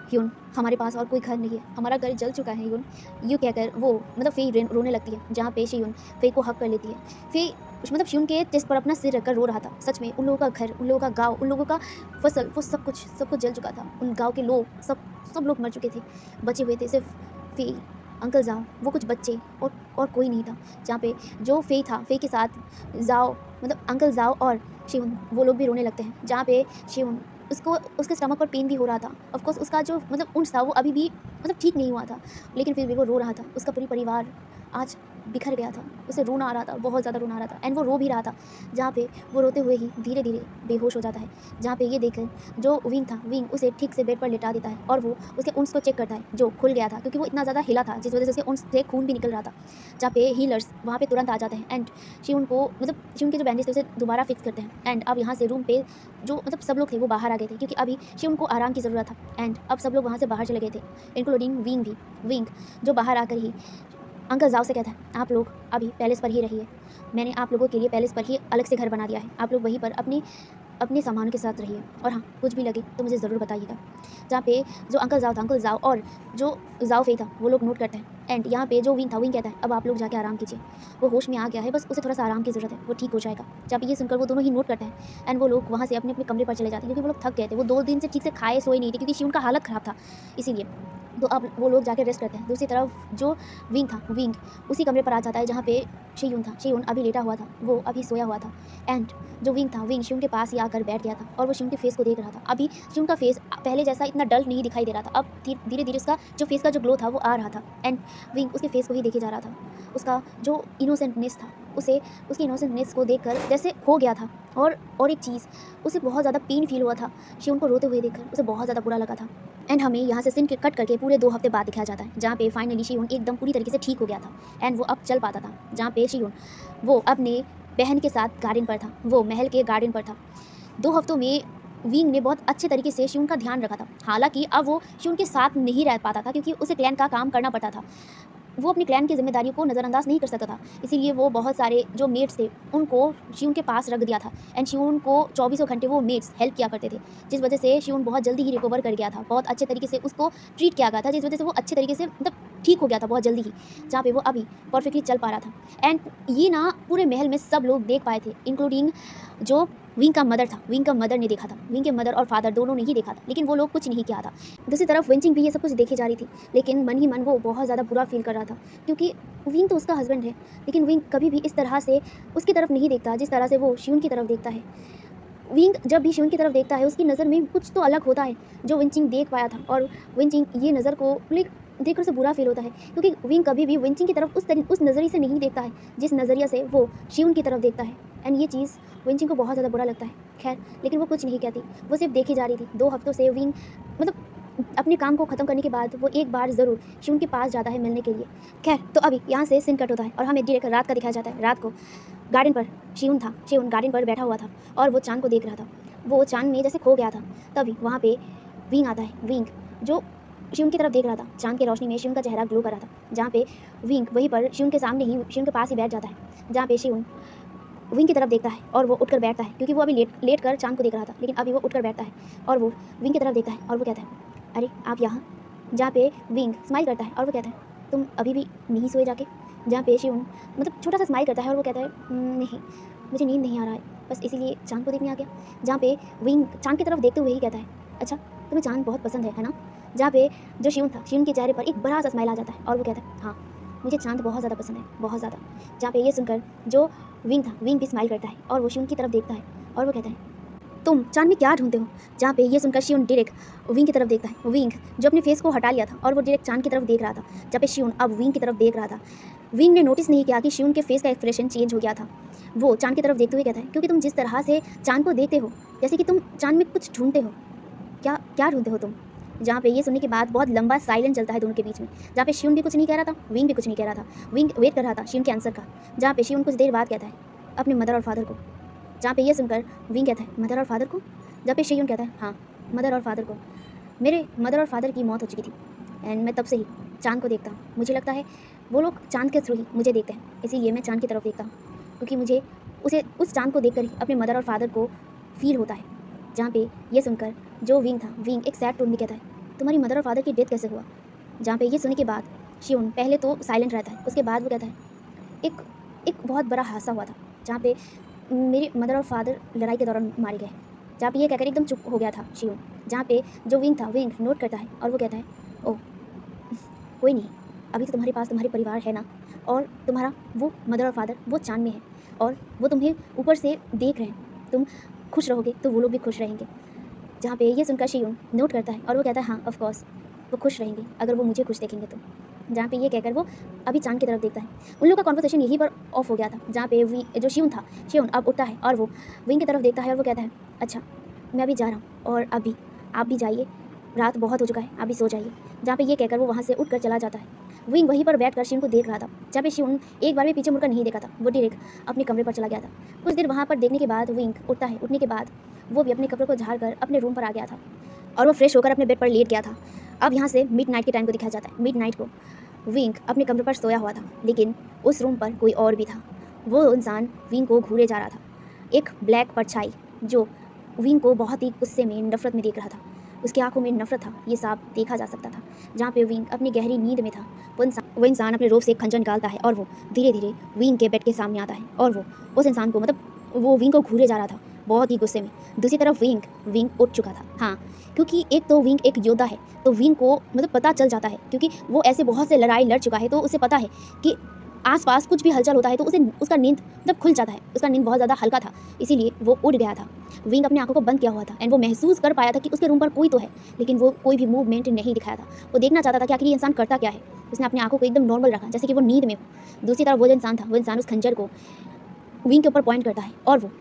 ह्यून हमारे पास और कोई घर नहीं है, हमारा घर जल चुका है ह्यून। यूँ कहकर वो मतलब फेई रोने लगती है। जहाँ पे शियुन फेई को हक कर लेती है। फेई मतलब शियुन के चेस्ट पर अपना सिर रखकर रो रहा था। सच में उन लोगों का घर, उन लोगों का गाँव, उन लोगों का फसल, वो सब कुछ जल चुका था। उन गाँव के लोग सब लोग मर चुके थे, बचे हुए थे सिर्फ फेई, अंकल जाओ, वो कुछ बच्चे और कोई नहीं था। जहाँ पे जो फेई था, फेई के साथ जाओ मतलब अंकल जाओ और शियुन, वो लोग भी रोने लगते हैं। जहाँ पे शियुन उसको उसके स्टमक पर पेन भी हो रहा था। ऑफ कोर्स उसका जो मतलब ऊँट था वो अभी भी मतलब ठीक नहीं हुआ था, लेकिन फिर भी वो रो रहा था। उसका पूरी परिवार आज बिखर गया था, उसे रोना आ रहा था, बहुत ज़्यादा रोना आ रहा था एंड वो रो भी रहा था, जहाँ पे वो रोते हुए ही धीरे धीरे बेहोश हो जाता है। जहाँ पे ये देखकर जो विंग था, विंग उसे ठीक से बेड पर लेटा देता है और वो उसके ऊँस को चेक करता है जो खुल गया था, क्योंकि वो इतना ज़्यादा हिला था जिस वजह से उसके ऊँस से खून भी निकल रहा था। जहाँ पे हीलर्स वहाँ पे तुरंत आ जाते हैं एंड शिवन को मतलब शिवन के जो बैंडेज थे उसे दोबारा फिक्स करते हैं एंड अब यहाँ से रूम पे जो मतलब सब लोग थे वो बाहर आ गए थे, क्योंकि अभी शिवन को आराम की ज़रूरत था एंड अब सब लोग वहाँ से बाहर चले गए थे, इंक्लूडिंग विंग भी। विंग जो बाहर आकर ही अंकल जाओ से कहता है, आप लोग अभी पैलेस पर ही रहिए, मैंने आप लोगों के लिए पैलेस पर ही अलग से घर बना दिया है, आप लोग वहीं पर अपने सामान के साथ रहिए और हाँ कुछ भी लगे तो मुझे ज़रूर बताइएगा। जहाँ पे जो अंकल जाओ था, अंकल जाओ और जो जाओ फे था वो लोग नोट करते हैं एंड यहाँ पे जो विंग था, विंग कहता है अब आप लोग जाके आराम कीजिए, वो होश में आ गया है, बस उसे थोड़ा सा आराम की ज़रूरत है, वो ठीक हो जाएगा। जहाँ पे ये सुनकर वो दोनों ही नोट करते हैं एंड वो लोग वहाँ से अपने अपने कमरे पर चले जाते हैं, क्योंकि वो लोग थक गए थे, वो 2 दिन से ठीक से खाए सोए नहीं थे, क्योंकि शिवन का हालत ख़राब था इसीलिए। तो अब वो लोग जाके रेस्ट करते हैं। दूसरी तरफ जो विंग था, विंग उसी कमरे पर आ जाता है जहाँ पे शियून था। शियून अभी लेटा हुआ था, वो अभी सोया हुआ था एंड जो विंग था, विंग शियून के पास ही आकर बैठ गया था और वो शियून के फेस को देख रहा था। अभी शियून का फेस पहले जैसा इतना डल नहीं दिखाई दे रहा था, अब धीरे धीरे उसका जो फेस का जो ग्लो था वो आ रहा था एंड विंग उसके फेस को ही देखे जा रहा था। उसका जो इनोसेंटनेस था, उसे उसकी इनोसेंटनेस को देखकर जैसे खो गया था। और एक चीज़, उसे बहुत ज़्यादा पेन फील हुआ था शियून को रोते हुए देखकर, उसे बहुत ज़्यादा बुरा लगा था। एंड हमें यहाँ से सीन कट करके पूरे 2 हफ्ते बाद दिखाया जाता है, जहाँ पे फाइनली शियून एकदम पूरी तरीके से ठीक हो गया था एंड वो अब चल पाता था। जहाँ पे शियून वो अपने बहन के साथ गार्डन पर था, वो महल के गार्डन पर था। 2 हफ्तों में विंग ने बहुत अच्छे तरीके से शियून का ध्यान रखा था। हालांकि अब वो शियून के साथ नहीं रह पाता था, क्योंकि उसे क्लैन का काम करना पड़ता था, वो अपनी क्लैन की जिम्मेदारियों को नज़रअंदाज नहीं कर सकता था। इसीलिए वो बहुत सारे जो मेट्स थे उनको शियून के पास रख दिया था एंड शियून को 24 घंटे वो मेट्स हेल्प किया करते थे, जिस वजह से शियून बहुत जल्दी ही रिकवर कर गया था। बहुत अच्छे तरीके से उसको ट्रीट किया गया था, जिस वजह से वो अच्छे तरीके से मतलब ठीक हो गया था बहुत जल्दी ही, जहाँ पे वो अभी परफेक्टली चल पा रहा था। एंड ये ना पूरे महल में सब लोग देख पाए थे, इंक्लूडिंग जो विंग का मदर था। विंग का मदर ने देखा था, विंग के मदर और फादर दोनों ने ही देखा था, लेकिन वो लोग कुछ नहीं किया था। दूसरी तरफ विंचिंग भी ये सब कुछ देखे जा रही थी, लेकिन मन ही मन वो बहुत ज़्यादा बुरा फील कर रहा था, क्योंकि विंग तो उसका हस्बैंड है, लेकिन विंग कभी भी इस तरह से उसकी तरफ नहीं देखता जिस तरह से वो शियून की तरफ देखता है। विंग जब भी शियून की तरफ देखता है उसकी नज़र में कुछ तो अलग होता है जो विंचिंग देख पाया था, और विंचिंग ये नज़र को देखकर उसे बुरा फील होता है, क्योंकि विंग कभी भी विंचिंग की तरफ उस नज़रिए से नहीं देखता है जिस नज़रिया से वो शियून की तरफ देखता है। एंड ये चीज़ विंचिंग को बहुत ज़्यादा बुरा लगता है। खैर, लेकिन वो कुछ नहीं कहती, वो सिर्फ देखी जा रही थी। 2 हफ्तों से विंग मतलब अपने काम को ख़त्म करने के बाद वो एक बार ज़रूर शियून के पास जाता है मिलने के लिए। खैर, तो अभी यहाँ से सीन कट होता है और हमें डायरेक्ट रात का दिखाया जाता है। रात को गार्डन पर शियून था, शियून गार्डन पर बैठा हुआ था और वो चाँद को देख रहा था। वो चाँद में जैसे खो गया था, तभी वहाँ पे विंग आता है। विंग जो शियून की तरफ देख रहा था, चाँद की रोशनी में शियून का चेहरा ग्लो कर रहा था, जहाँ पे विंग वहीं पर शियून के सामने ही शियून के पास ही बैठ जाता है। जहाँ पे शियून विंग की तरफ देखता है और वो उठकर बैठता है, क्योंकि वो अभी लेट कर चाँद को देख रहा था, लेकिन अभी वो उठकर बैठता है और वो विंग की तरफ देखता है और वो कहता है, अरे आप यहाँ। जहाँ पे विंग स्माइल करता है और वो कहता है, तुम अभी भी नहीं सोए जाके। जहाँ पे शियून मतलब छोटा सा स्माइल करता है और वो कहता है, नहीं, मुझे नींद नहीं आ रहा है, बस इसीलिए चाँद को देखने आ गया। जहाँ पे विंग चाँद की तरफ देखते हुए ही कहता है, अच्छा तुम्हें चाँद बहुत पसंद है ना। जहाँ पे जो शियून था, शियून के चेहरे पर एक बड़ा सा स्माइल आ जाता है और वो कहता है, हाँ मुझे चाँद बहुत ज़्यादा पसंद है, बहुत ज़्यादा। जहाँ पे ये सुनकर जो विंग था, विंग भी स्माइल करता है और वो शियून की तरफ देखता है और वो कहता है, तुम चाँद में क्या ढूंढते हो। जहाँ पे ये सुनकर शियून डायरेक्ट विंग की तरफ देखता है। विंग जो अपने फेस को हटा लिया था और वो डायरेक्ट चाँद की तरफ देख रहा था, जहाँ पे शियून अब विंग की तरफ देख रहा था। विंग ने नोटिस नहीं किया कि शियून के फेस का एक्सप्रेशन चेंज हो गया था। वो चाँद की तरफ देखते हुए कहता है, क्योंकि तुम जिस तरह से चाँद को देखते हो जैसे कि तुम चाँद में कुछ ढूंढते हो। क्या क्या ढूंढते हो तुम। जहाँ पे ये सुनने के बाद बहुत लंबा साइलेंस चलता है दोनों के बीच में, जहाँ पे शियून भी कुछ नहीं कह रहा था, विंग भी कुछ नहीं कह रहा था। विंग वेट कर रहा था शियून के आंसर का। जहाँ पे शियून कुछ देर बाद कहता है, अपने मदर और फादर को। जहाँ पे ये सुनकर विंग कहता है, मदर और फादर को। जहाँ पे शियून कहता है, हाँ मदर और फादर को। मेरे मदर और फादर की मौत हो चुकी थी एंड मैं तब से ही चाँद को देखता हूँ। मुझे लगता है वो लोग चाँद के थ्रू ही मुझे देखते हैं, इसीलिए मैं चाँद की तरफ देखता हूँ, क्योंकि मुझे उस चाँद को देखकर ही अपने मदर और फादर को फील होता है। जहाँ पे ये सुनकर जो विंग था, विंग एक सैड टोन में कहता है, तुम्हारी मदर और फादर की डेथ कैसे हुआ। जहाँ पे ये सुनने के बाद शियून पहले तो साइलेंट रहता है, उसके बाद वो कहता है, एक बहुत बड़ा हादसा हुआ था, जहाँ पे मेरे मदर और फादर लड़ाई के दौरान मारे गए। जहाँ पे ये कहकर एकदम चुप हो गया था शियून। जहाँ पे जो विंग था, विंग नोट करता है और वो कहता है, ओह कोई नहीं, अभी तो तुम्हारे पास तुम्हारे परिवार है ना, और तुम्हारा वो मदर और फादर वो चाँद में है और वो तुम्हें ऊपर से देख रहे हैं। तुम खुश रहोगे तो वो लोग भी खुश रहेंगे। जहाँ पे ये सुनकर शियून नोट करता है और वो कहता है, हाँ ऑफ कोर्स वो खुश रहेंगे अगर वो मुझे खुश देखेंगे तो। जहाँ पे ये कहकर वो अभी चाँद की तरफ देखता है। उन लोगों का कन्वर्सेशन यहीं पर ऑफ हो गया था, जहाँ पे जो शिउन अब उठता है और वो विंग की तरफ देखता है और वो कहता है, अच्छा मैं अभी जा रहा हूँ और अभी आप भी जाइए, रात बहुत हो चुका है, आप भी सो जाइए। जहाँ पे ये कहकर वो वहाँ से उठकर चला जाता है। विंग वहीं पर बैठकर शिउन को देख रहा था, जहाँ पे शिउन एक बार भी पीछे मुड़कर नहीं देखा था, वो डायरेक्ट अपने कमरे पर चला गया था। कुछ देर वहाँ पर देखने के बाद विंग उठता है। उठने के बाद वो भी अपने कपड़ों को झाड़ कर अपने रूम पर आ गया था और वो फ्रेश होकर अपने बेड पर लेट गया था। अब यहाँ से मिडनाइट के टाइम को दिखाया जाता है। मिडनाइट को विंग अपने कमरे पर सोया हुआ था, लेकिन उस रूम पर कोई और भी था। वो इंसान विंग को घूरे जा रहा था, एक ब्लैक परछाई जो विंग को बहुत ही गुस्से में, नफरत में देख रहा था। उसकी आंखों में नफरत था, ये साफ देखा जा सकता था। जहाँ पे विंग अपनी गहरी नींद में था, वो इंसान अपने रोब से एक खंजर निकालता है और वो धीरे धीरे विंग के बेड के सामने आता है और वो उस इंसान को वो विंग को घूरे जा रहा था बहुत ही गुस्से में। दूसरी तरफ विंग उठ चुका था। हाँ, क्योंकि एक तो विंग एक योद्धा है, तो विंग को पता चल जाता है, क्योंकि वो ऐसे बहुत से लड़ाई लड़ चुका है, तो उसे पता है कि आसपास कुछ भी हलचल होता है तो उसे उसका नींद खुल जाता है। उसका नींद बहुत ज़्यादा हल्का था, इसीलिए वो उड़ गया था। विंग अपने आंखों को बंद किया हुआ था एंड वो महसूस कर पाया था कि उसके रूम पर कोई तो है, लेकिन वो कोई भी मूवमेंट नहीं दिखाया था। वो देखना चाहता था कि आखिर ये इंसान करता क्या है। उसने अपनी आंखों को एकदम नॉर्मल रखा, जैसे कि वो नींद में हो। दूसरी तरफ वो जो इंसान था, वो इंसान उस खंजर को विंग के ऊपर पॉइंट करता है और वो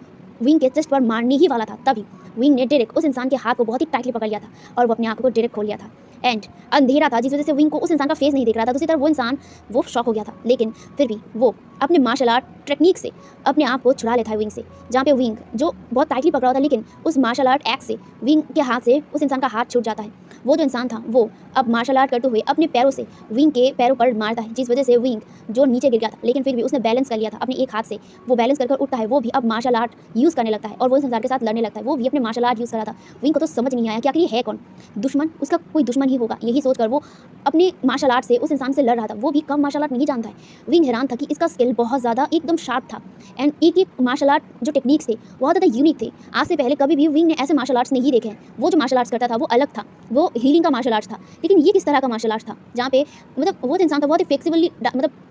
विंग के चेस्ट पर मारने ही वाला था। तभी विंग ने डायरेक्ट उस इंसान के हाथ को बहुत ही टाइटली पकड़ लिया था और वो अपनी आंखों को डायरेक्ट खोल लिया था। एंड अंधेरा था, जिस वजह से विंग को उस इंसान का फेस नहीं दिख रहा था। दूसरी तरफ वो इंसान शॉक हो गया था, लेकिन फिर भी वो अपने मार्शल आर्ट टेक्निक से अपने आप को छुड़ा लेता है विंग से। जहाँ पे विंग जो बहुत टाइटली पकड़ा हुआ था, लेकिन उस मार्शल आर्ट एक्ट से विंग के हाथ से उस इंसान का हाथ छूट जाता है। वो जो इंसान था वो अब मार्शल आर्ट करते हुए अपने पैरों से विंग के पैरों पर मारता है, जिस वजह से विंग जो नीचे गिर गया था, लेकिन फिर भी उसने बैलेंस कर लिया था अपने एक हाथ से। वो बैलेंस कर उठता है, वो भी अब मार्शल आर्ट यूज़ करने लगता है और वो इस इंसान के साथ लड़ने लगता है। वो भी अपने मार्शल आर्ट यूज़ कर रहा था। विंग को तो समझ नहीं आया कि आखिर ये है कौन, दुश्मन, उसका कोई दुश्मन ही होगा। यही सोचकर वो अपने मार्शल आर्ट से उस इंसान से लड़ रहा था। वो भी कम मार्शल आर्ट नहीं जानता है। विंग हैरान था कि इसका स्किल बहुत ज़्यादा एकदम शार्प था एंड एक मार्शल आर्ट जो टेक्निक्स थे बहुत ज़्यादा यूनिक थे। आज से पहले कभी भी विंग ने ऐसे मार्शल आर्ट्स नहीं देखे हैं। वो जो मार्शल आर्ट्स करता था वो अलग था, वो हीलिंग का मार्शल आर्ट्स था, लेकिन ये किस तरह का मार्शल आर्ट्स था, जहाँ पे वो जो इंसान था बहुत ही फ्लेक्सिबली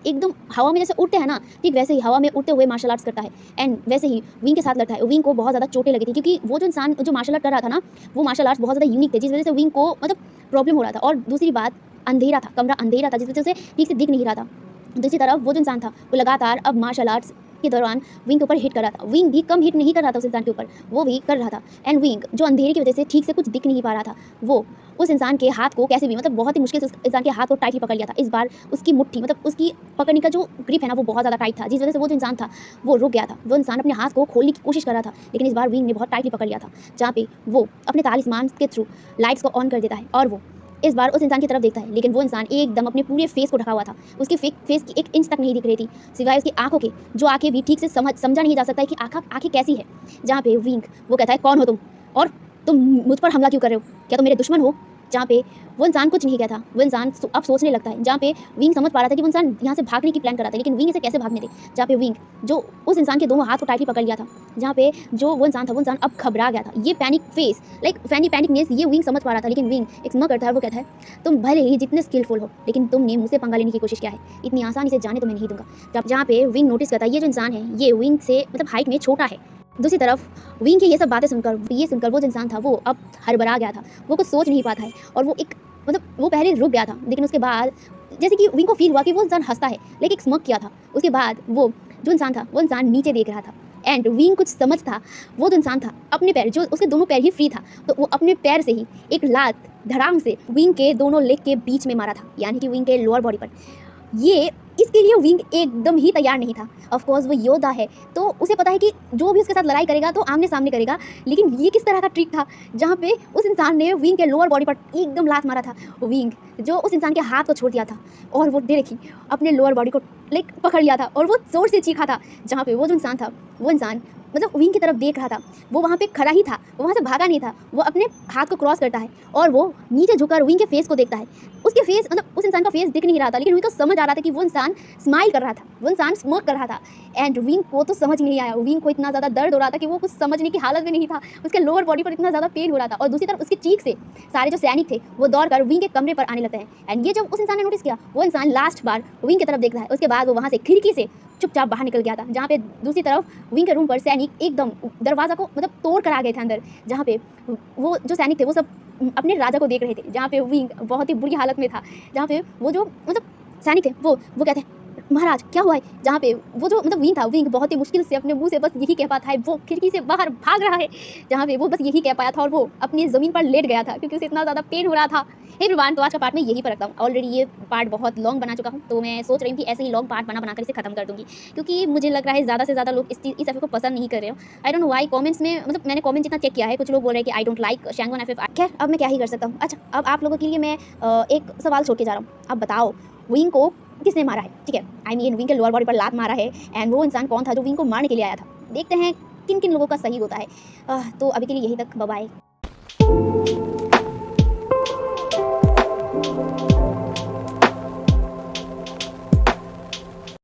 एकदम हवा में जैसे उड़ते हैं ना, ठीक वैसे ही हवा में उड़ते हुए मार्शल आर्ट्स करता है एंड वैसे ही विंग के साथ लड़ता है। विंग को बहुत ज़्यादा चोटें लगी थी, क्योंकि वो जो इंसान जो मार्शल आर्ट कर रहा था ना, वो मार्शल आर्ट्स बहुत ज़्यादा यूनिक थे, जिस वजह से विंग को प्रॉब्लम हो रहा था। और दूसरी बात, अंधेरा था, कमरा अंधेरा था, जिस वजह से ठीक से दिख नहीं रहा था। दूसरी तरफ वो जो इंसान था वो लगातार अब मार्शल आर्ट्स के दौरान विंग के ऊपर हिट कर रहा था। विंग भी कम हिट नहीं कर रहा था उस इंसान के ऊपर, वो भी कर रहा था। एंड विंग जो अंधेरे की वजह से ठीक से कुछ दिख नहीं पा रहा था, वो उस इंसान के हाथ को कैसे भी बहुत ही मुश्किल से उस इंसान के हाथ को टाइटली पकड़ लिया था। इस बार उसकी मुट्ठी उसकी पकड़ने का जो ग्रिप है ना वो बहुत ज़्यादा टाइट था, जिस वजह से वो जो इंसान था वो रुक गया था। वो इंसान अपने हाथ को खोलने की कोशिश कर रहा था, लेकिन इस बार विंग ने बहुत टाइटली पकड़ लिया था। जहाँ पे वो अपने तालिस्मान के थ्रू लाइट्स को ऑन कर देता है और वो इस बार उस इंसान की तरफ देखता है, लेकिन वो इंसान एकदम अपने पूरे फेस को ढका हुआ था। उसके फेस की 1 इंच तक नहीं दिख रही थी, सिवाय उसकी आंखों के, जो आंखें भी ठीक से समझा नहीं जा सकता है कि आंखें कैसी है। जहाँ पे विंग वो कहता है, कौन हो तुम और तुम मुझ पर हमला क्यों कर रहे हो, क्या तुम मेरे दुश्मन हो। जहाँ पे वो इंसान कुछ नहीं कहता, वो इंसान अब सोचने लगता है। जहाँ पे विंग समझ पा रहा था कि वो इंसान यहाँ से भागने की प्लान कर रहा था, लेकिन विंग इसे कैसे भागने दे। जहाँ पे विंग जो उस इंसान के दोनों हाथ को टाइटली पकड़ लिया था, जहाँ पे जो वो इंसान था वो इंसान अब घबरा गया था। ये पैनिक फेस पैनिकनेस ये विंग समझ पा रहा था, लेकिन विंग एक स्मग करता है, वो कहता है, तुम भले ही जितने स्किलफुल हो, लेकिन तुमने मुझसे पंगा लेने की कोशिश किया है, इतनी आसानी से जाने तो मैं नहीं दूंगा। जहाँ पे विंग नोटिस करता है ये जो इंसान है ये विंग से हाइट में छोटा है। दूसरी तरफ विंग की ये सब बातें सुनकर वो जो इंसान था वो अब हड़बड़ा गया था, वो कुछ सोच नहीं पाता है और वो एक वो पहले रुक गया था, लेकिन उसके बाद जैसे कि विंग को फील हुआ कि वो इंसान हंसता है, लेकिन एक स्मग किया था। उसके बाद वो जो इंसान था वो इंसान नीचे देख रहा था एंड विंग कुछ समझ था। वो जो इंसान था अपने पैर, जो उसके दोनों पैर ही फ्री था, तो वो अपने पैर से ही एक लात धड़ाम से विंग के दोनों लेग के बीच में मारा था, यानी कि विंग के लोअर बॉडी पर। ये इसके लिए विंग एकदम ही तैयार नहीं था। ऑफ कोर्स वो योद्धा है, तो उसे पता है कि जो भी उसके साथ लड़ाई करेगा तो आमने सामने करेगा, लेकिन ये किस तरह का ट्रिक था जहाँ पे उस इंसान ने विंग के लोअर बॉडी पर एकदम लात मारा था। विंग जो उस इंसान के हाथ को छोड़ दिया था और वो देखी अपने लोअर बॉडी को पकड़ लिया था और वो जोर से चीखा था। जहाँ पे वो जो इंसान था वो इंसान विंग की तरफ देख रहा था, वो वहाँ पे खड़ा ही था, वो वहाँ से भागा नहीं था। वो अपने हाथ को क्रॉस करता है और वो नीचे झुककर विंग के फेस को देखता है। उसके फेस उस इंसान का फेस दिख नहीं रहा था, लेकिन विंग को समझ आ रहा था कि वो इंसान स्माइल कर रहा था, वो इंसान स्मोक कर रहा था। एंड विंग को तो समझ नहीं आया, विंग को इतना ज़्यादा दर्द हो रहा था कि वो कुछ समझने की हालत में नहीं था। उसके लोअर बॉडी पर इतना ज़्यादा पेन हो रहा था और दूसरी तरफ उसकी चीख से सारे जो सैनिक थे वो दौड़कर विंग के कमरे पर आने लगते हैं। एंड ये जब उस इंसान ने नोटिस किया, वो इंसान लास्ट बार विंग की तरफ देखता है, उसके बाद वो वहाँ से खिड़की से चुपचाप बाहर निकल गया था। जहाँ पे दूसरी तरफ विंग के रूम पर सैनिक एकदम दरवाज़ा को तोड़ कर आ गए थे अंदर, जहाँ पे वो जो सैनिक थे वो सब अपने राजा को देख रहे थे। जहाँ पे विंग बहुत ही बुरी हालत में था, जहाँ पे वो जो सैनिक थे वो कहते हैं महाराज क्या हुआ है, जहाँ पे वो जो मतलब विंग था, विंग बहुत ही मुश्किल से अपने मुंह से बस यही कह पाता है, वो खिड़की से बाहर भाग रहा है, जहाँ पे वो बस यही कह पाया था और वो अपनी ज़मीन पर लेट गया था क्योंकि उसे इतना ज़्यादा पेन हो रहा था। हे भगवान, तो आज का पार्ट मैं यहीं पर रखता हूँ। ऑलरेडी ये पार्ट बहुत लॉन्ग बना चुका हूँ, तो मैं सोच रही हूँ कि ऐसे ही लॉन्ग पार्ट बना कर इसे खत्म कर दूँगी, क्योंकि मुझे लग रहा है ज़्यादा से ज़्यादा लोग इस एफएफ को पसंद नहीं कर रहे हो। I don't know why. Comments में मतलब मैंने कमेंट जितना चेक किया है, कुछ लोग बोल रहे हैं कि आई डोंट लाइक शैंगवन एफएफ। खैर, अब मैं क्या ही कर सकता हूँ। अच्छा, अब आप लोगों के लिए मैं एक सवाल छोड़ के जा रहा हूँ। अब बताओ, विंग को किसने मारा है? ठीक है, आई मीन विंग के लोअर बॉडी पर लात मारा है, एंड वो इंसान कौन था जो विंग को मारने के लिए आया था? देखते हैं किन किन लोगों का सही होता है। तो अभी के लिए यहीं तक, बाय बाय।